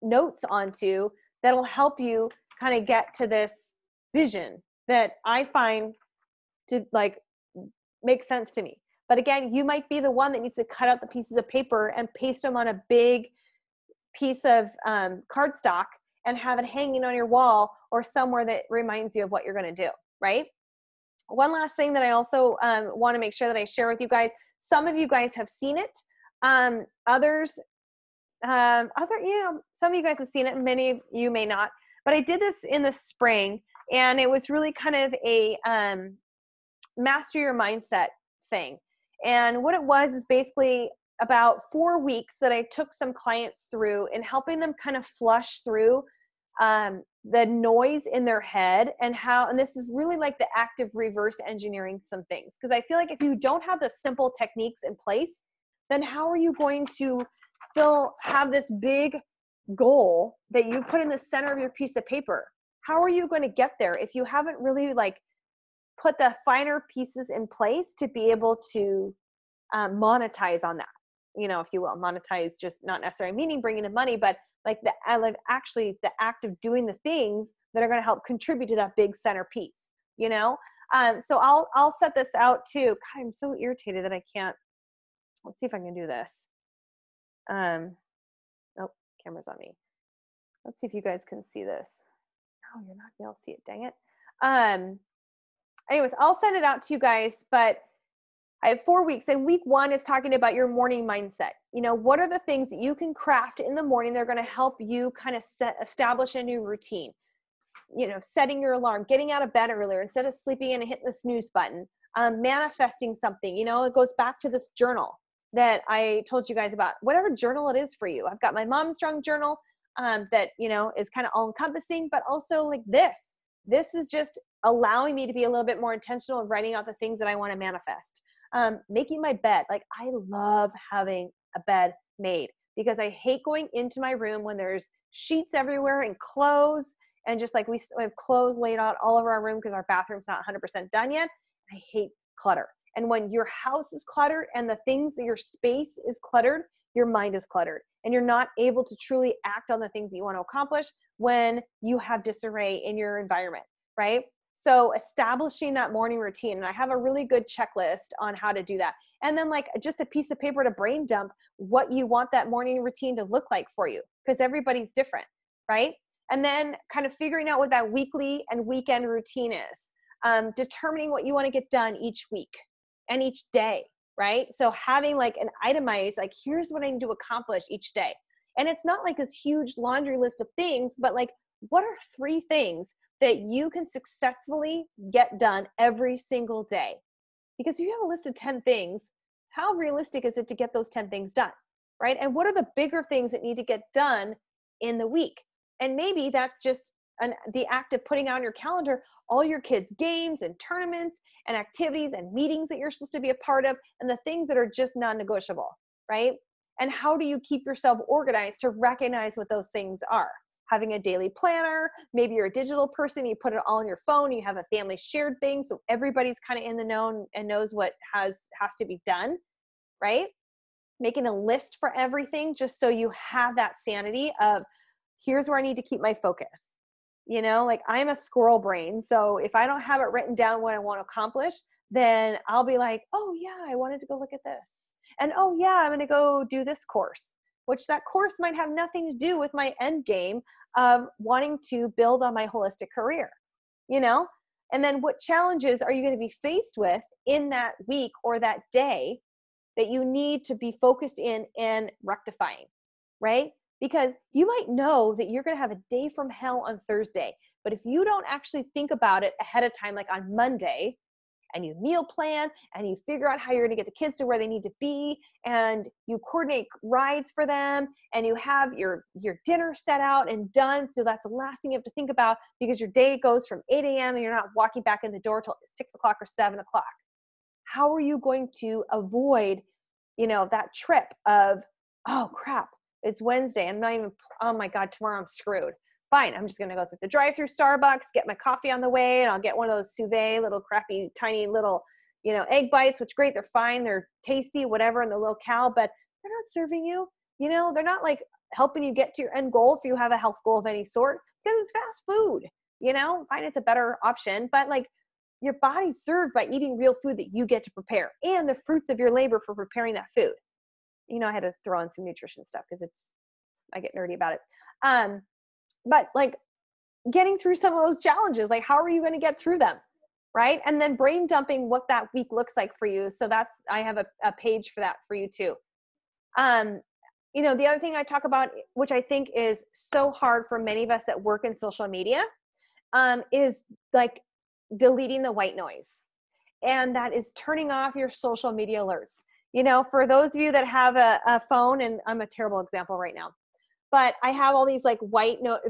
notes onto that'll help you kind of get to this vision that I find to like make sense to me. But again, you might be the one that needs to cut out the pieces of paper and paste them on a big piece of cardstock and have it hanging on your wall or somewhere that reminds you of what you're going to do, right? One last thing that I also want to make sure that I share with you guys. Some of you guys have seen it. Others, some of you guys have seen it, and many of you may not. But I did this in the spring, and it was really kind of a master your mindset thing. And what it was is basically about 4 weeks that I took some clients through and helping them kind of flush through the noise in their head and this is really like the active reverse engineering some things. Because I feel like if you don't have the simple techniques in place, then how are you going to have this big goal that you put in the center of your piece of paper? How are you going to get there if you haven't really like put the finer pieces in place to be able to monetize on that, if you will, monetize, just not necessarily meaning bringing in money, but like actually the act of doing the things that are going to help contribute to that big centerpiece, So I'll set this out too. God, I'm so irritated that I can't. Let's see if I can do this. Oh, camera's on me. Let's see if you guys can see this. No, you're not gonna be able to see it. Dang it. Anyways, I'll send it out to you guys, but I have 4 weeks, and week 1 is talking about your morning mindset. What are the things that you can craft in the morning that are going to help you kind of establish a new routine? Setting your alarm, getting out of bed earlier instead of sleeping in and hitting the snooze button, manifesting something. It goes back to this journal that I told you guys about, whatever journal it is for you. I've got my Mom Strong journal that, is kind of all encompassing, but also like this is just allowing me to be a little bit more intentional in writing out the things that I want to manifest. Making my bed. Like, I love having a bed made because I hate going into my room when there's sheets everywhere and clothes, and just like we have clothes laid out all over our room because our bathroom's not 100% done yet. I hate clutter. And when your house is cluttered and the things, your space is cluttered, your mind is cluttered, and you're not able to truly act on the things that you want to accomplish when you have disarray in your environment, right? So establishing that morning routine, and I have a really good checklist on how to do that. And then like just a piece of paper to brain dump what you want that morning routine to look like for you, because everybody's different, right? And then kind of figuring out what that weekly and weekend routine is, determining what you want to get done each week and each day, right? So having like an itemized, like, here's what I need to accomplish each day. And it's not like this huge laundry list of things, but like, what are 3 things that you can successfully get done every single day? Because if you have a list of 10 things, how realistic is it to get those 10 things done, right? And what are the bigger things that need to get done in the week? And maybe that's just the act of putting on your calendar all your kids' games and tournaments and activities and meetings that you're supposed to be a part of, and the things that are just non-negotiable, right? And how do you keep yourself organized to recognize what those things are? Having a daily planner, maybe you're a digital person, you put it all on your phone, you have a family shared thing, so everybody's kind of in the know and knows what has to be done, right? Making a list for everything just so you have that sanity of, here's where I need to keep my focus. Like, I'm a squirrel brain, so if I don't have it written down what I want to accomplish, then I'll be like, oh yeah, I wanted to go look at this. And oh yeah, I'm going to go do this course, which that course might have nothing to do with my end game of wanting to build on my holistic career, And then what challenges are you going to be faced with in that week or that day that you need to be focused in and rectifying, right? Because you might know that you're going to have a day from hell on Thursday, but if you don't actually think about it ahead of time, like on Monday, and you meal plan and you figure out how you're going to get the kids to where they need to be, and you coordinate rides for them, and you have your dinner set out and done, so that's the last thing you have to think about, because your day goes from 8 a.m. and you're not walking back in the door till 6 o'clock or 7 o'clock. How are you going to avoid, that trip of, oh crap, it's Wednesday, I'm not even, oh my God, tomorrow I'm screwed. Fine, I'm just going to go through the drive-through Starbucks, get my coffee on the way, and I'll get one of those Sauvé little crappy, tiny little, egg bites, which great, they're fine, they're tasty, whatever, in the locale, but they're not serving you. They're not like helping you get to your end goal if you have a health goal of any sort, because it's fast food. Fine, it's a better option, but like, your body's served by eating real food that you get to prepare, and the fruits of your labor for preparing that food. I had to throw in some nutrition stuff because I get nerdy about it. But like, getting through some of those challenges, like, how are you going to get through them? Right. And then brain dumping what that week looks like for you. So I have a page for that for you too. The other thing I talk about, which I think is so hard for many of us that work in social media, is like deleting the white noise. And that is turning off your social media alerts. For those of you that have a phone, and I'm a terrible example right now, but I have all these like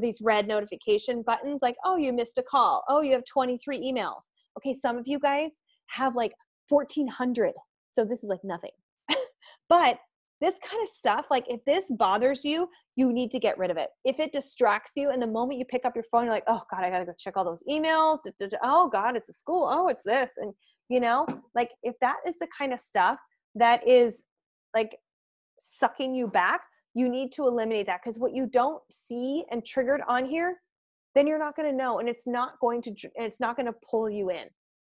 these red notification buttons, like, oh, you missed a call. Oh, you have 23 emails. Okay. Some of you guys have like 1,400. So this is like nothing, but this kind of stuff, like, if this bothers you, you need to get rid of it. If it distracts you, and the moment you pick up your phone, you're like, oh God, I got to go check all those emails. Oh God, it's a school. Oh, it's this. And like, if that is the kind of stuff that is like sucking you back, you need to eliminate that, because what you don't see and triggered on here, then you're not going to know, and it's not going to pull you in.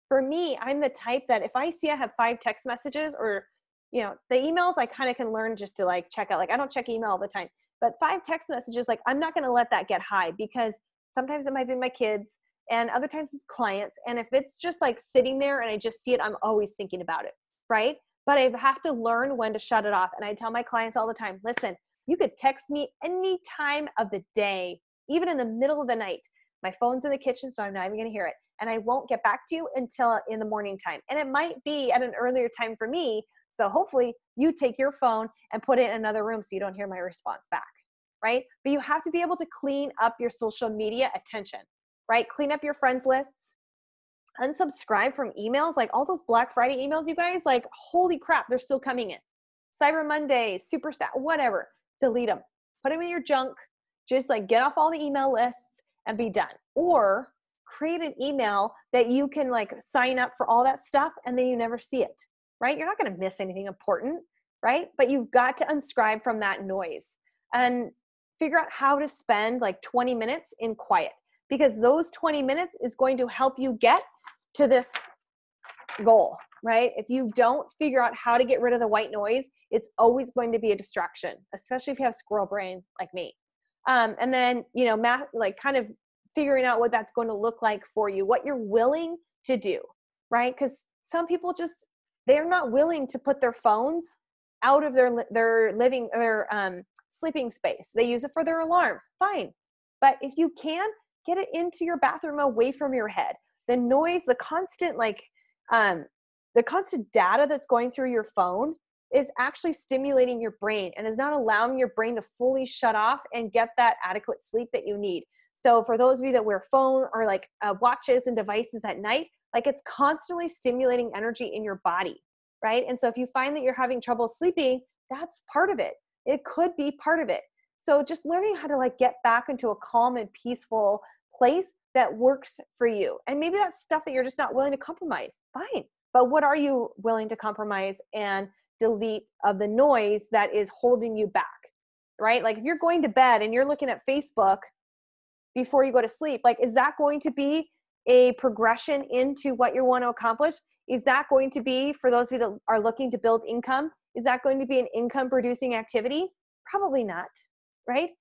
For me, I'm the type that if I see I have 5 text messages, or the emails, I kind of can learn just to like check out. Like I don't check email all the time, but 5 text messages, like I'm not going to let that get high, because sometimes it might be my kids and other times it's clients. And if it's just like sitting there and I just see it, I'm always thinking about it, right? But I have to learn when to shut it off. And I tell my clients all the time, listen, you could text me any time of the day, even in the middle of the night. My phone's in the kitchen, so I'm not even going to hear it. And I won't get back to you until in the morning time. And it might be at an earlier time for me. So hopefully you take your phone and put it in another room so you don't hear my response back, right? But you have to be able to clean up your social media attention, right? Clean up your friends lists. Unsubscribe from emails, like all those Black Friday emails, you guys, like, holy crap, they're still coming in. Cyber Monday, Super Sat, whatever, delete them. Put them in your junk. Just like get off all the email lists and be done. Or create an email that you can like sign up for all that stuff and then you never see it, right? You're not going to miss anything important, right? But you've got to unscribe from that noise and figure out how to spend like 20 minutes in quiet, because those 20 minutes is going to help you get to this goal, right? If you don't figure out how to get rid of the white noise, it's always going to be a distraction, especially if you have squirrel brain like me. And then, like kind of figuring out what that's going to look like for you, what you're willing to do, right? Because some people they're not willing to put their phones out of their sleeping space. They use it for their alarms. Fine. But if you can, get it into your bathroom away from your head. The noise, the constant data that's going through your phone is actually stimulating your brain and is not allowing your brain to fully shut off and get that adequate sleep that you need. So for those of you that wear phone or like watches and devices at night, like it's constantly stimulating energy in your body, right? And so if you find that you're having trouble sleeping, that's part of it. It could be part of it. So just learning how to like get back into a calm and peaceful place that works for you. And maybe that's stuff that you're just not willing to compromise. Fine. But what are you willing to compromise and delete of the noise that is holding you back, right? Like if you're going to bed and you're looking at Facebook before you go to sleep, like, is that going to be a progression into what you want to accomplish? Is that going to be, for those of you that are looking to build income, is that going to be an income producing activity? Probably not, right?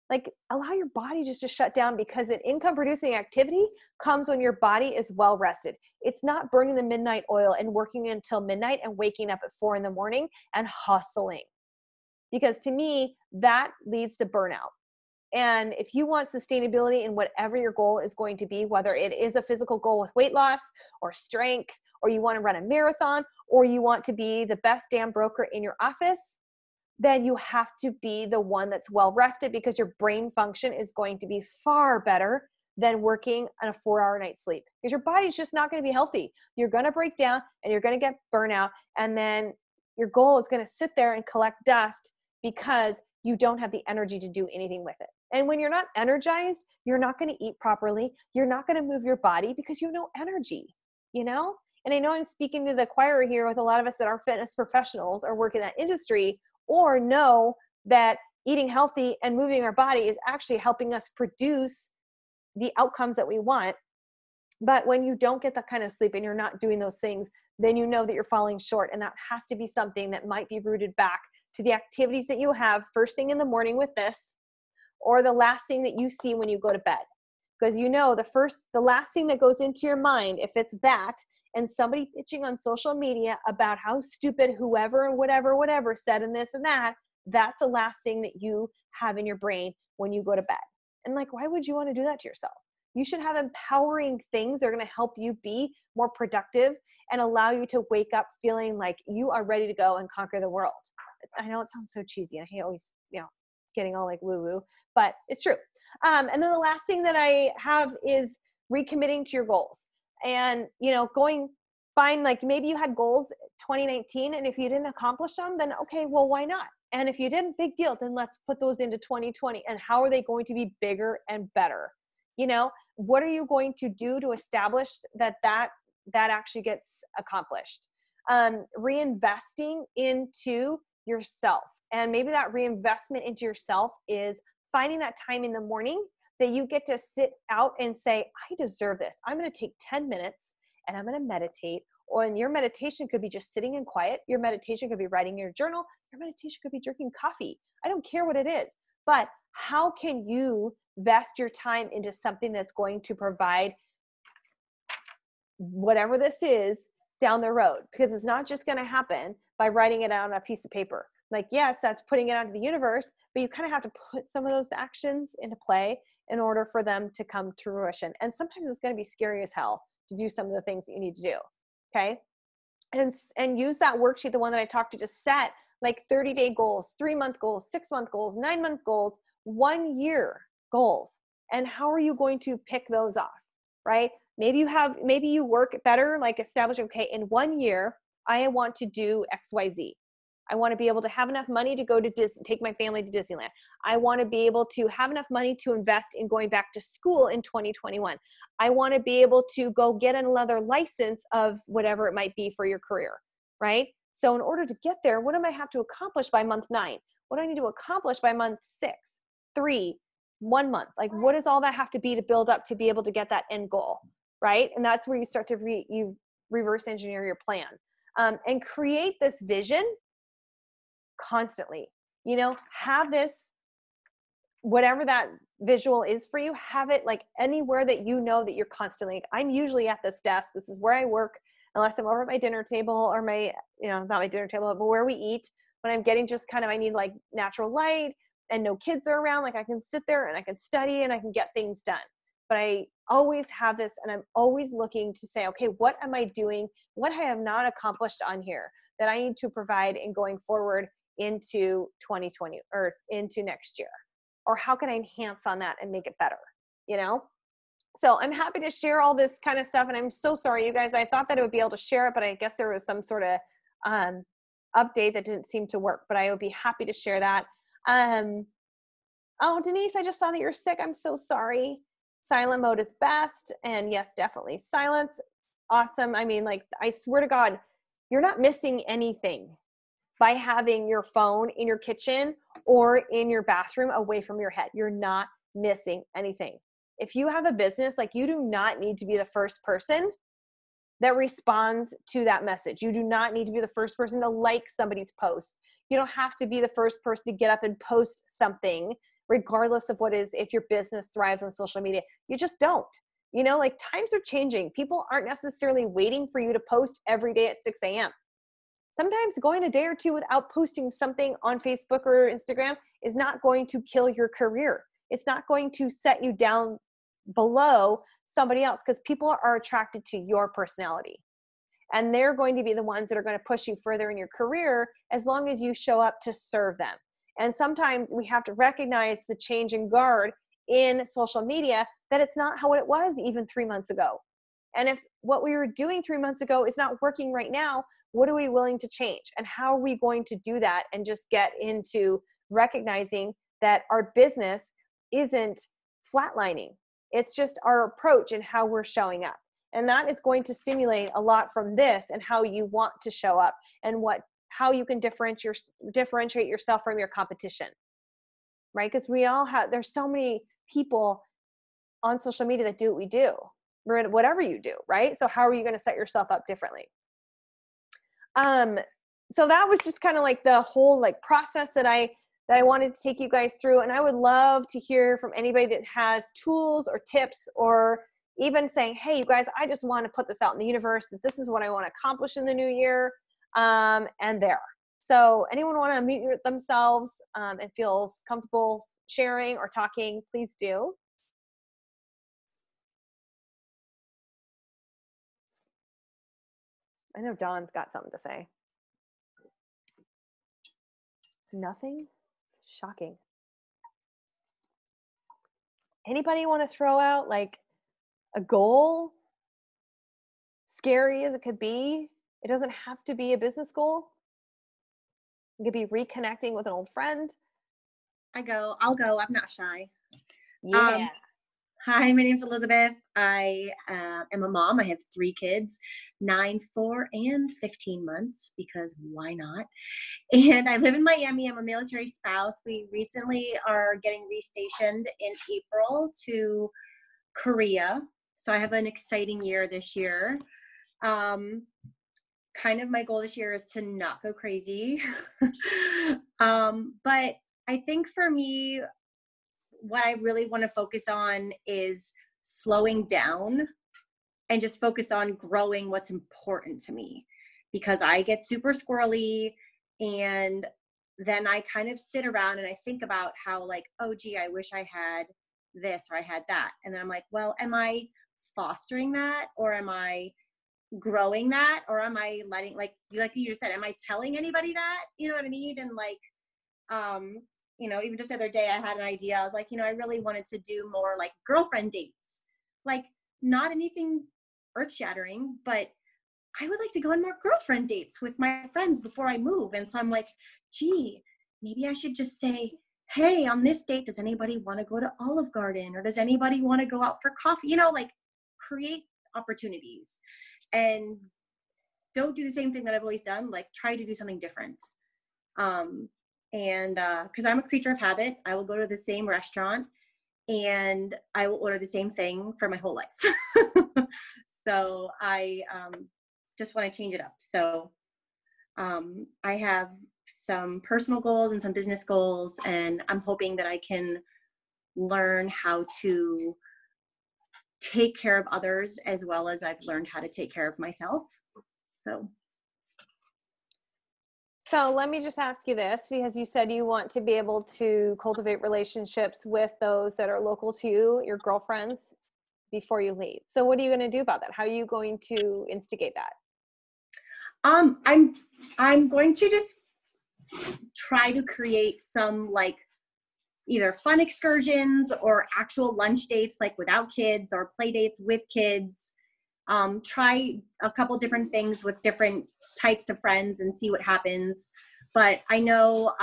Like allow your body just to shut down, because an income producing activity comes when your body is well rested. It's not burning the midnight oil and working until midnight and waking up at 4 a.m. and hustling, because to me, that leads to burnout. And if you want sustainability in whatever your goal is going to be, whether it is a physical goal with weight loss or strength, or you want to run a marathon, or you want to be the best damn broker in your office, then you have to be the one that's well rested, because your brain function is going to be far better than working on a 4-hour night's sleep, because your body's just not going to be healthy. You're going to break down and you're going to get burnout. And then your goal is going to sit there and collect dust because you don't have the energy to do anything with it. And when you're not energized, you're not going to eat properly. You're not going to move your body because you have no energy, And I know I'm speaking to the choir here with a lot of us that are fitness professionals or work in that industry, or know that eating healthy and moving our body is actually helping us produce the outcomes that we want. But when you don't get that kind of sleep and you're not doing those things, then you know that you're falling short. And that has to be something that might be rooted back to the activities that you have first thing in the morning with this, or the last thing that you see when you go to bed. Because the last thing that goes into your mind, if it's that, and somebody bitching on social media about how stupid whoever and whatever said and this and that, that's the last thing that you have in your brain when you go to bed. And like, why would you want to do that to yourself? You should have empowering things that are going to help you be more productive and allow you to wake up feeling like you are ready to go and conquer the world. I know it sounds so cheesy. I hate always, getting all like woo-woo, but it's true. And then the last thing that I have is recommitting to your goals. And, find like maybe you had goals 2019, and if you didn't accomplish them, then okay, well, why not? And if you didn't, big deal, then let's put those into 2020. And how are they going to be bigger and better? What are you going to do to establish that actually gets accomplished? Reinvesting into yourself. And maybe that reinvestment into yourself is finding that time in the morning that you get to sit out and say, I deserve this. I'm going to take 10 minutes and I'm going to meditate. Or your meditation could be just sitting in quiet. Your meditation could be writing your journal. Your meditation could be drinking coffee. I don't care what it is. But how can you vest your time into something that's going to provide whatever this is down the road? Because it's not just going to happen by writing it out on a piece of paper. Like, yes, that's putting it out into the universe, but you kind of have to put some of those actions into play in order for them to come to fruition. And sometimes it's going to be scary as hell to do some of the things that you need to do. Okay. And use that worksheet, the one that I talked to, to set like 30-day goals, 3-month goals, 6-month goals, 9-month goals, 1-year goals. And how are you going to pick those off? Right? Maybe you work better, like establishing, okay, in 1 year, I want to do XYZ. I want to be able to have enough money to go to take my family to Disneyland. I want to be able to have enough money to invest in going back to school in 2021. I want to be able to go get another license of whatever it might be for your career, right? So in order to get there, what do I have to accomplish by month 9? What do I need to accomplish by month 6, 3, 1 month? Like, what does all that have to be to build up to be able to get that end goal, right? And that's where you start to you reverse engineer your plan, and create this vision constantly. Have this, whatever that visual is for you, have it like anywhere that that you're constantly, I'm usually at this desk. This is where I work, unless I'm over at my dinner table or my, not my dinner table, but where we eat. When I'm getting just kind of, I need like natural light and no kids are around, like I can sit there and I can study and I can get things done. But I always have this, and I'm always looking to say, okay, what am I doing? What I have not accomplished on here that I need to provide in going forward into 2020 or into next year? Or how can I enhance on that and make it better? So I'm happy to share all this kind of stuff. And I'm so sorry, you guys, I thought that I would be able to share it, but I guess there was some sort of update that didn't seem to work, but I would be happy to share that. Oh, Denise, I just saw that you're sick. I'm so sorry. Silent mode is best. And yes, definitely silence. Awesome. I mean, like, I swear to God, you're not missing anything by having your phone in your kitchen or in your bathroom away from your head. You're not missing anything. If you have a business, like, you do not need to be the first person that responds to that message. You do not need to be the first person to like somebody's post. You don't have to be the first person to get up and post something, regardless of what is, if your business thrives on social media. You just don't. Like, times are changing. People aren't necessarily waiting for you to post every day at 6 a.m. Sometimes going a day or two without posting something on Facebook or Instagram is not going to kill your career. It's not going to set you down below somebody else, because people are attracted to your personality. And they're going to be the ones that are going to push you further in your career as long as you show up to serve them. And sometimes we have to recognize the change in guard in social media, that it's not how it was even 3 months ago. And if what we were doing 3 months ago is not working right now, what are we willing to change? And how are we going to do that and just get into recognizing that our business isn't flatlining? It's just our approach and how we're showing up. And that is going to stimulate a lot from this and how you want to show up and how you can differentiate yourself from your competition, right? Because there's so many people on social media that do what we do, whatever you do, right? So how are you going to set yourself up differently? So that was just kind of like the whole like process that I wanted to take you guys through. And I would love to hear from anybody that has tools or tips, or even saying, hey, you guys, I just want to put this out in the universe, that this is what I want to accomplish in the new year. And there. So anyone want to mute themselves and feels comfortable sharing or talking, please do. I know Dawn's got something to say. Nothing? Shocking. Anybody want to throw out like a goal? Scary as it could be. It doesn't have to be a business goal. It could be reconnecting with an old friend. I'll go. I'm not shy. Yeah. Hi, my name's Elizabeth. I am a mom. I have 3 kids, 9, 4, and 15 months, because why not? And I live in Miami. I'm a military spouse. We recently are getting restationed in April to Korea. So I have an exciting year this year. Um, Kind of my goal this year is to not go crazy. But I think for me, what I really want to focus on is slowing down and just focus on growing what's important to me, because I get super squirrely, and then I kind of sit around and I think about how, like, oh gee, I wish I had this or I had that. And then I'm like, well, am I fostering that, or am I growing that, or am I letting, like you just said, am I telling anybody that, you know what I mean? And like, um even just the other day I had an idea. I was like, I really wanted to do more like girlfriend dates, like not anything earth shattering, but I would like to go on more girlfriend dates with my friends before I move. And so I'm like, gee, maybe I should just say, hey, on this date, does anybody want to go to Olive Garden, or does anybody want to go out for coffee? Like, create opportunities, and don't do the same thing that I've always done. Like, try to do something different. um and because I'm a creature of habit, I will go to the same restaurant and I will order the same thing for my whole life. So I just want to change it up. So I have some personal goals and some business goals, and I'm hoping that I can learn how to take care of others as well as I've learned how to take care of myself. So let me just ask you this, because you said you want to be able to cultivate relationships with those that are local to you, your girlfriends, before you leave. So what are you going to do about that? How are you going to instigate that? I'm going to just try to create some, like, either fun excursions or actual lunch dates, like without kids, or play dates with kids. Try a couple different things with different types of friends and see what happens. But I know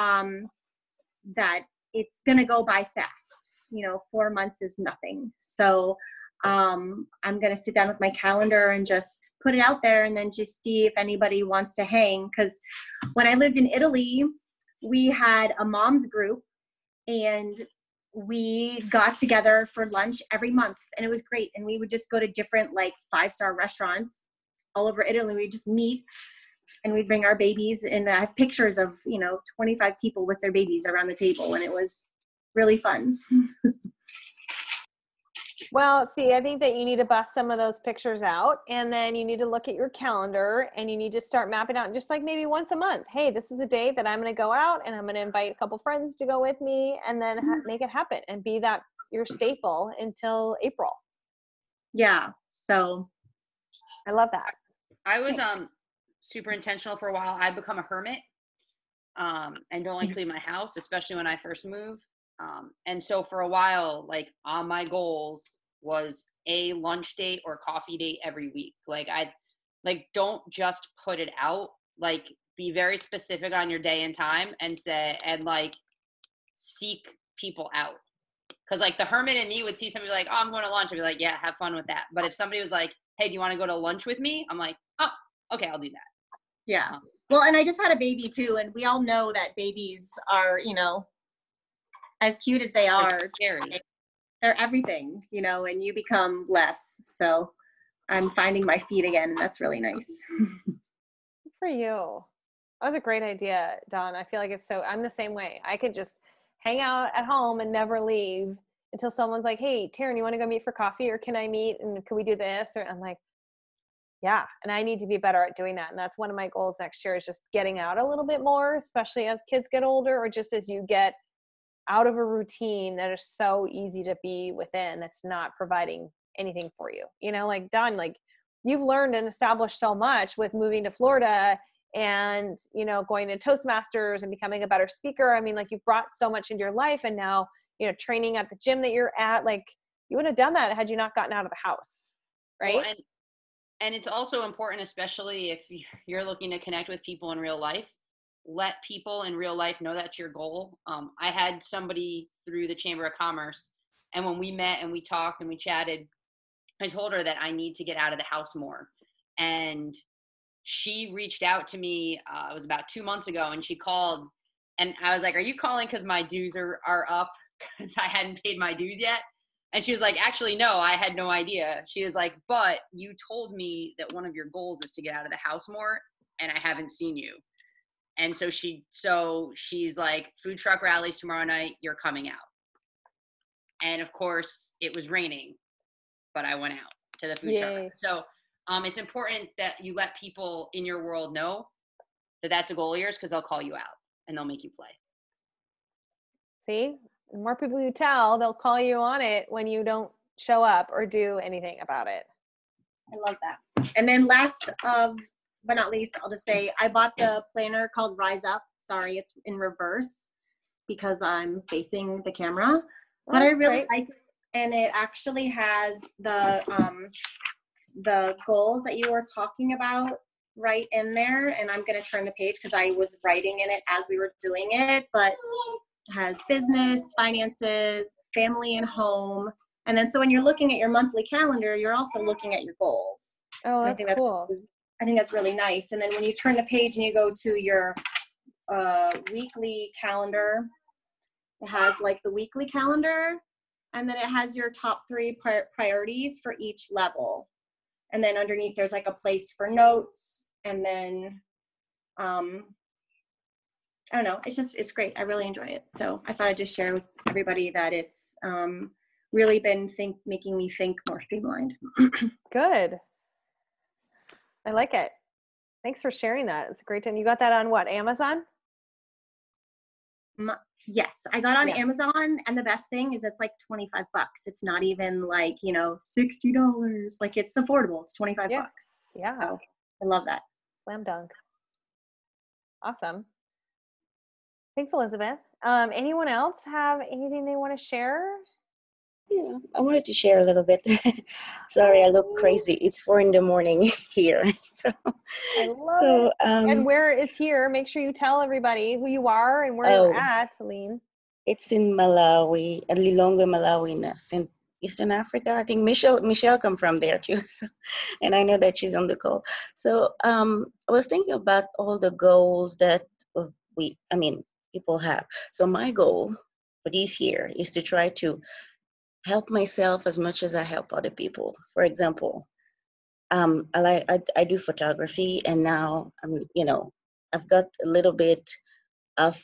that it's going to go by fast. 4 months is nothing. So I'm going to sit down with my calendar and just put it out there, and then just see if anybody wants to hang. Because when I lived in Italy, we had a mom's group, and we got together for lunch every month, and it was great. And we would just go to different, like, 5-star restaurants all over Italy. We'd just meet, and we'd bring our babies, and I have pictures of 25 people with their babies around the table, and it was really fun. Well, see, I think that you need to bust some of those pictures out, and then you need to look at your calendar, and you need to start mapping out, just like maybe once a month. Hey, this is a day that I'm going to go out, and I'm going to invite a couple friends to go with me, and then make it happen and be that your staple until April. Yeah. So I love that. I was super intentional for a while. I've become a hermit and don't like to leave my house, especially when I first moved. And so for a while, like, on my goals was a lunch date or coffee date every week. Like, don't just put it out, like, be very specific on your day and time, and like, seek people out. Cause like the hermit in me would see somebody like, oh, I'm going to lunch. I'd be like, yeah, have fun with that. But if somebody was like, hey, do you want to go to lunch with me? I'm like, oh, okay, I'll do that. Yeah. Well, and I just had a baby too, and we all know that babies are, as cute as they are, they're everything, and you become less. So I'm finding my feet again, and that's really nice. Good for you. That was a great idea, Dawn. I feel like I'm the same way. I could just hang out at home and never leave until someone's like, hey, Taryn, you want to go meet for coffee, or can I meet, and can we do this? Or I'm like, yeah. And I need to be better at doing that. And that's one of my goals next year, is just getting out a little bit more, especially as kids get older, or just as you get out of a routine that is so easy to be within, that's not providing anything for you. Like, Dawn, like, you've learned and established so much with moving to Florida and, going to Toastmasters and becoming a better speaker. I mean, like, you've brought so much into your life, and now, training at the gym that you're at, like, you wouldn't have done that had you not gotten out of the house. Right. Well, and it's also important, especially if you're looking to connect with people in real life, let people in real life know that's your goal. I had somebody through the Chamber of Commerce And when we met and we talked and we chatted, I told her that I need to get out of the house more. And she reached out to me, it was about 2 months ago, and she called, and I was like, are you calling because my dues are up because I hadn't paid my dues yet? And she was like, actually, no, I had no idea. She was like, but you told me that one of your goals is to get out of the house more, and I haven't seen you. And so she's like, food truck rallies tomorrow night, you're coming out. And of course it was raining, but I went out to the food truck. So it's important that you let people in your world know that that's a goal of yours, because they'll call you out and they'll make you play. See, the more people you tell, they'll call you on it when you don't show up or do anything about it. I love that. And then last but not least, I'll just say I bought the planner called Rise Up. Sorry, it's in reverse because I'm facing the camera, but I really like it. And it actually has the goals that you were talking about right in there. And I'm going to turn the page because I was writing in it as we were doing it, but it has business, finances, family and home. And then so when you're looking at your monthly calendar, you're also looking at your goals. Oh, that's cool. I think that's really nice. And then when you turn the page and you go to your weekly calendar, it has like the weekly calendar, and then it has your top 3 priorities for each level. And then underneath there's like a place for notes. And then, I don't know, it's great. I really enjoy it. So I thought I'd just share with everybody that it's really been making me think more streamlined. Good. I like it. Thanks for sharing that. It's a great time. You got that on what, Amazon? Yes, I got on Amazon, and the best thing is it's like $25. It's not even like, $60. Like, it's affordable. It's $25. Yeah. So I love that. Slam dunk. Awesome. Thanks, Elizabeth. Anyone else have anything they want to share? Yeah, I wanted to share a little bit. Sorry, I look crazy. It's 4 a.m. here. So, I love it. And where is here? Make sure you tell everybody who you are and where you're at, Helene. It's in Malawi, at Lilongwe, Malawi, in Eastern Africa. I think Michelle come from there too. So, and I know that she's on the call. So I was thinking about all the goals that people have. So my goal for this year is to try to help myself as much as I help other people. For example, I do photography, and now I've got a little bit of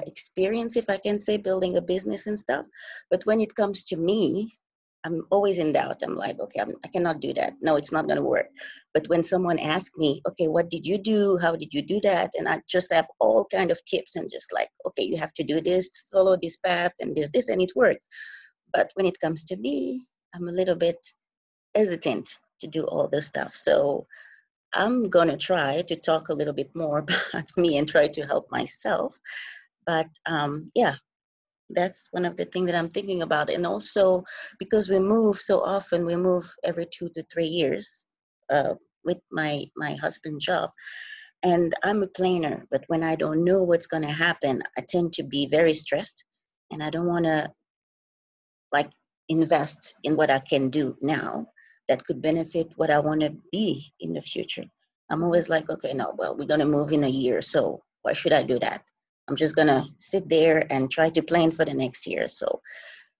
experience, if I can say, building a business and stuff. But when it comes to me, I'm always in doubt. I'm like, okay, I cannot do that. No, it's not going to work. But when someone asks me, okay, what did you do? How did you do that? And I just have all kind of tips and just like, okay, you have to do this, follow this path and this, and it works. But when it comes to me, I'm a little bit hesitant to do all this stuff. So I'm going to try to talk a little bit more about me and try to help myself. But that's one of the things that I'm thinking about. And also because we move so often, we move every 2 to 3 years with my husband's job. And I'm a planner, but when I don't know what's going to happen, I tend to be very stressed, and I don't want to invest in what I can do now that could benefit what I want to be in the future. I'm always like, okay, no, well, we're going to move in a year, so why should I do that? I'm just going to sit there and try to plan for the next year. So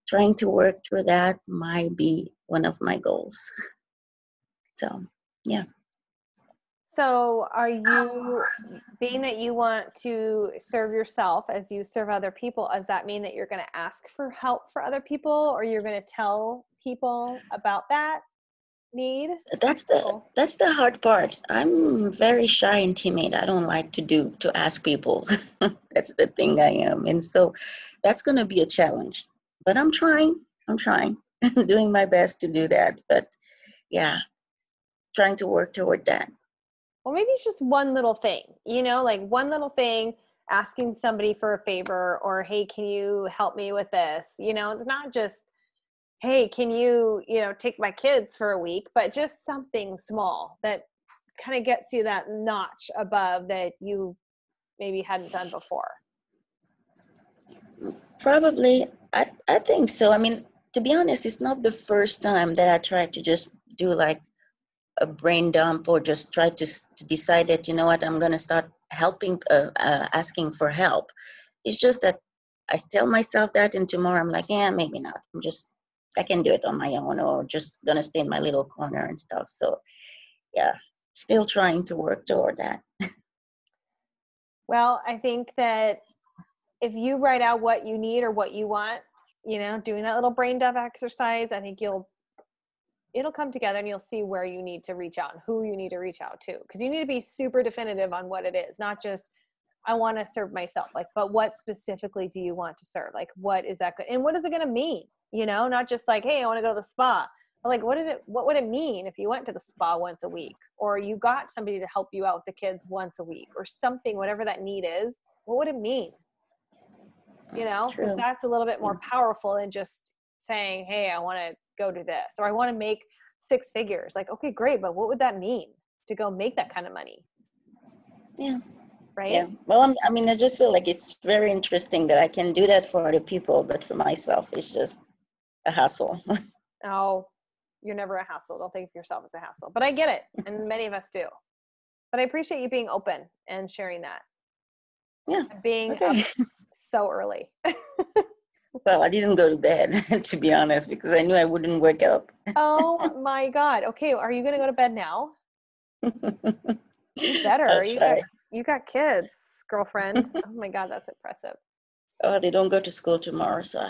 trying to work through that might be one of my goals. So, yeah. So are you, being that you want to serve yourself as you serve other people, does that mean that you're going to ask for help for other people, or you're going to tell people about that need? That's the hard part. I'm very shy and timid. I don't like to ask people. That's the thing I am. And so that's going to be a challenge. But I'm trying. I'm doing my best to do that. But yeah, trying to work toward that. Well, maybe it's just one little thing, like one little thing, asking somebody for a favor, or, hey, can you help me with this? It's not just, hey, can you, take my kids for a week, but just something small that kind of gets you that notch above that you maybe hadn't done before. Probably. I think so. I mean, to be honest, it's not the first time that I tried to just do like a brain dump or just try to decide that, you know what, I'm going to start helping, asking for help. It's just that I tell myself that, and tomorrow I'm like, yeah, maybe not. I can do it on my own, or just going to stay in my little corner and stuff. So yeah, still trying to work toward that. Well, I think that if you write out what you need or what you want, doing that little brain dump exercise, I think it'll come together, and you'll see where you need to reach out and who you need to reach out to. Because you need to be super definitive on what it is, not just, I want to serve myself, like, but what specifically do you want to serve? Like, what is that good? And what is it going to mean? Not just like, hey, I want to go to the spa. But like, what would it mean if you went to the spa once a week, or you got somebody to help you out with the kids once a week, or something, whatever that need is? What would it mean? Because that's a little bit more powerful than just saying, hey, I want to go do this, or I want to make 6 figures. Like, okay, great, but what would that mean to go make that kind of money? Yeah. Right? Yeah. Well, I just feel like it's very interesting that I can do that for other people, but for myself, it's just a hassle. Oh, you're never a hassle. Don't think of yourself as a hassle. But I get it, and many of us do. But I appreciate you being open and sharing that. Yeah. Being okay. up so early. Well, I didn't go to bed, to be honest, because I knew I wouldn't wake up. Oh my God. Okay, are you going to go to bed now? You better. I'll try. You got kids, girlfriend. Oh my God, that's impressive. Oh, they don't go to school tomorrow, so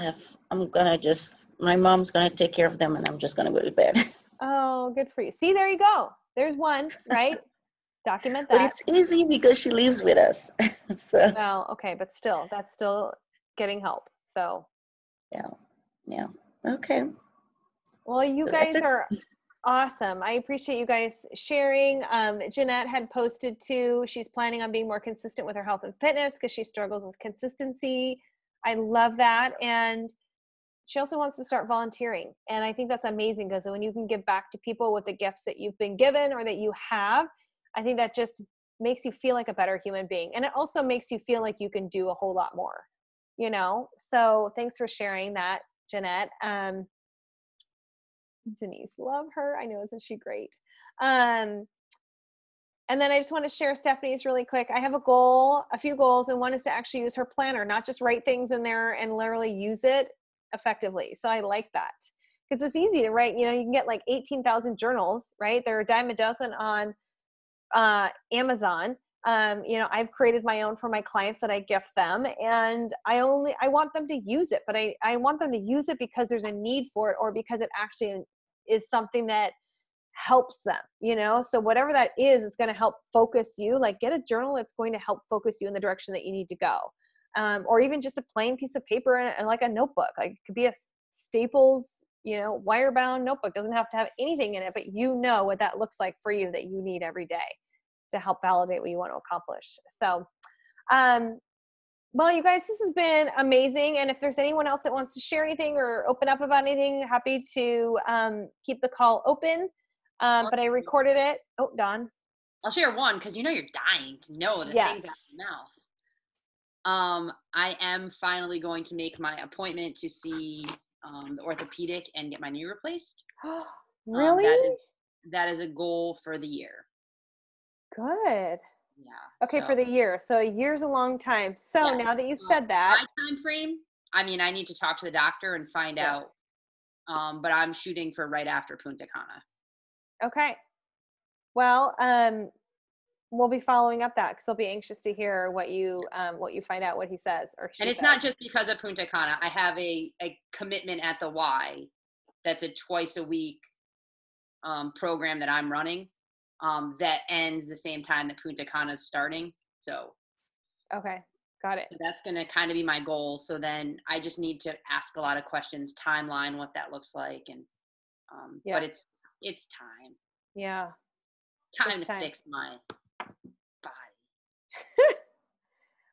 my mom's gonna take care of them, and I'm just gonna go to bed. Oh, good for you. See, there you go. There's one, right? Document that. But it's easy because she lives with us. So. Well, okay, but still, that's still getting help. So. Yeah. Okay. Well, you guys are awesome. I appreciate you guys sharing. Jeanette had posted too. She's planning on being more consistent with her health and fitness because she struggles with consistency. I love that. And she also wants to start volunteering. And I think that's amazing, because when you can give back to people with the gifts that you've been given or that you have, I think that just makes you feel like a better human being. And it also makes you feel like you can do a whole lot more, So thanks for sharing that, Jeanette. Denise, love her. I know, isn't she great? And then I just want to share Stephanie's really quick. I have a few goals, and one is to actually use her planner, not just write things in there and literally use it effectively. So I like that, because it's easy to write. You can get like 18,000 journals, right? There are a dime a dozen on Amazon. I've created my own for my clients that I gift them, and I want them to use it, but I want them to use it because there's a need for it, or because it actually is something that helps them, so whatever that is, it's going to help focus you. Like, get a journal that's going to help focus you in the direction that you need to go. Or even just a plain piece of paper and like a notebook. Like, it could be a Staples, wire-bound notebook. Doesn't have to have anything in it, but what that looks like for you, that you need every day to help validate what you want to accomplish. So, well, you guys, this has been amazing. And if there's anyone else that wants to share anything or open up about anything, happy to keep the call open. But I recorded it. Oh, Dawn. I'll share one, because you're dying to know the things out of your mouth. I am finally going to make my appointment to see the orthopedic and get my knee replaced. Really? That is a goal for the year. Good. Yeah. Okay, for the year. So a year's a long time. So now that you said that, my time frame, I need to talk to the doctor and find out. But I'm shooting for right after Punta Cana. Okay. Well, we'll be following up that, because I'll be anxious to hear what you find out, what he says or she And it's says. not just because of Punta Cana. I have a commitment at the Y that's a twice a week program that I'm running that ends the same time that Punta Cana is starting. So. Okay. Got it. So that's going to kind of be my goal. So then I just need to ask a lot of questions, timeline, what that looks like. And, but it's time. Yeah. Time to fix my body.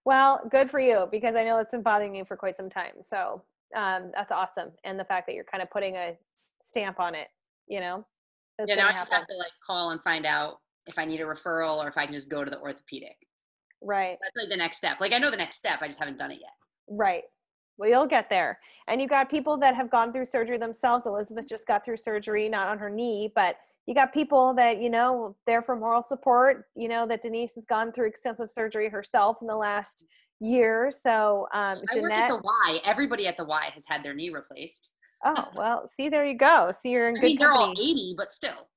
Well, good for you, because I know it's been bothering you for quite some time. So that's awesome. And the fact that you're kind of putting a stamp on it, now I just have to call and find out if I need a referral or if I can just go to the orthopedic. Right. That's the next step. I know the next step. I just haven't done it yet. Right. Well, you'll get there. And you got people that have gone through surgery themselves. Elizabeth just got through surgery, not on her knee, but you got people that, you know, there for moral support. You know that Denise has gone through extensive surgery herself in the last year. So I work Jeanette. at the Y. Everybody at the Y has had their knee replaced. Oh, well, see, there you go. See, you're in good They're all company. 80, but still.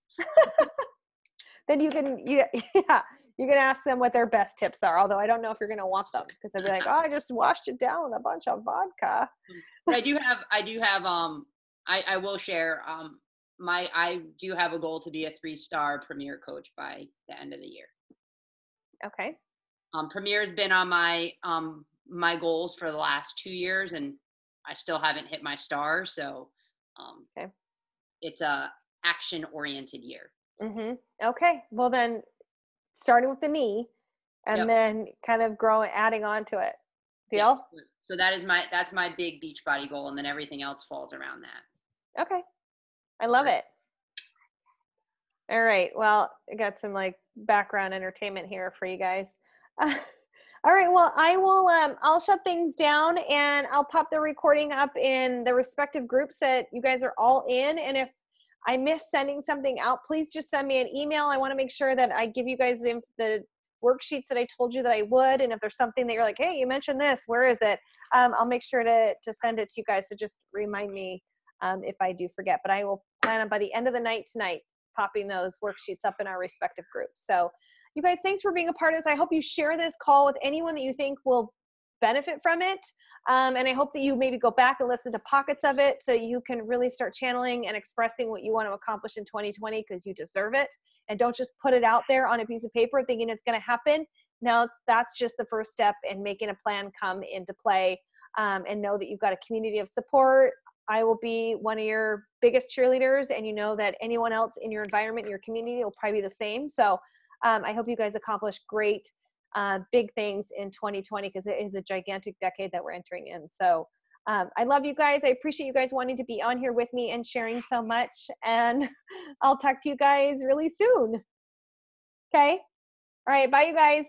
Then you can ask them what their best tips are. Although I don't know if you're going to want them, because they'll be like, oh, I just washed it down with a bunch of vodka. But I do have, I will share, I do have a goal to be a 3-star Premier coach by the end of the year. Okay. Premier has been on my goals for the last 2 years, and I still haven't hit my star. So, okay. It's a action-oriented year. Mm-hmm. Okay. Well, then starting with the knee and then kind of adding on to it. Deal? Yeah. So that's my big Beachbody goal, and then everything else falls around that. Okay. I love it. All right. Well, I got some like background entertainment here for you guys. All right. Well, I will, I'll shut things down and I'll pop the recording up in the respective groups that you guys are all in. And if I miss sending something out, please just send me an email. I want to make sure that I give you guys the worksheets that I told you that I would. And if there's something that you're like, hey, you mentioned this, where is it? I'll make sure to send it to you guys. So just remind me if I do forget. But I will plan on by the end of the night tonight, popping those worksheets up in our respective groups. So you guys, thanks for being a part of this. I hope you share this call with anyone that you think will benefit from it. And I hope that you maybe go back and listen to pockets of it so you can really start channeling and expressing what you want to accomplish in 2020 because you deserve it. And don't just put it out there on a piece of paper thinking it's going to happen. Now that's just the first step in making a plan come into play, and know that you've got a community of support. I will be one of your biggest cheerleaders, and you know that anyone else in your environment, in your community will probably be the same. So I hope you guys accomplish great big things in 2020 because it is a gigantic decade that we're entering in. So I love you guys. I appreciate you guys wanting to be on here with me and sharing so much. And I'll talk to you guys really soon. Okay. All right. Bye, you guys.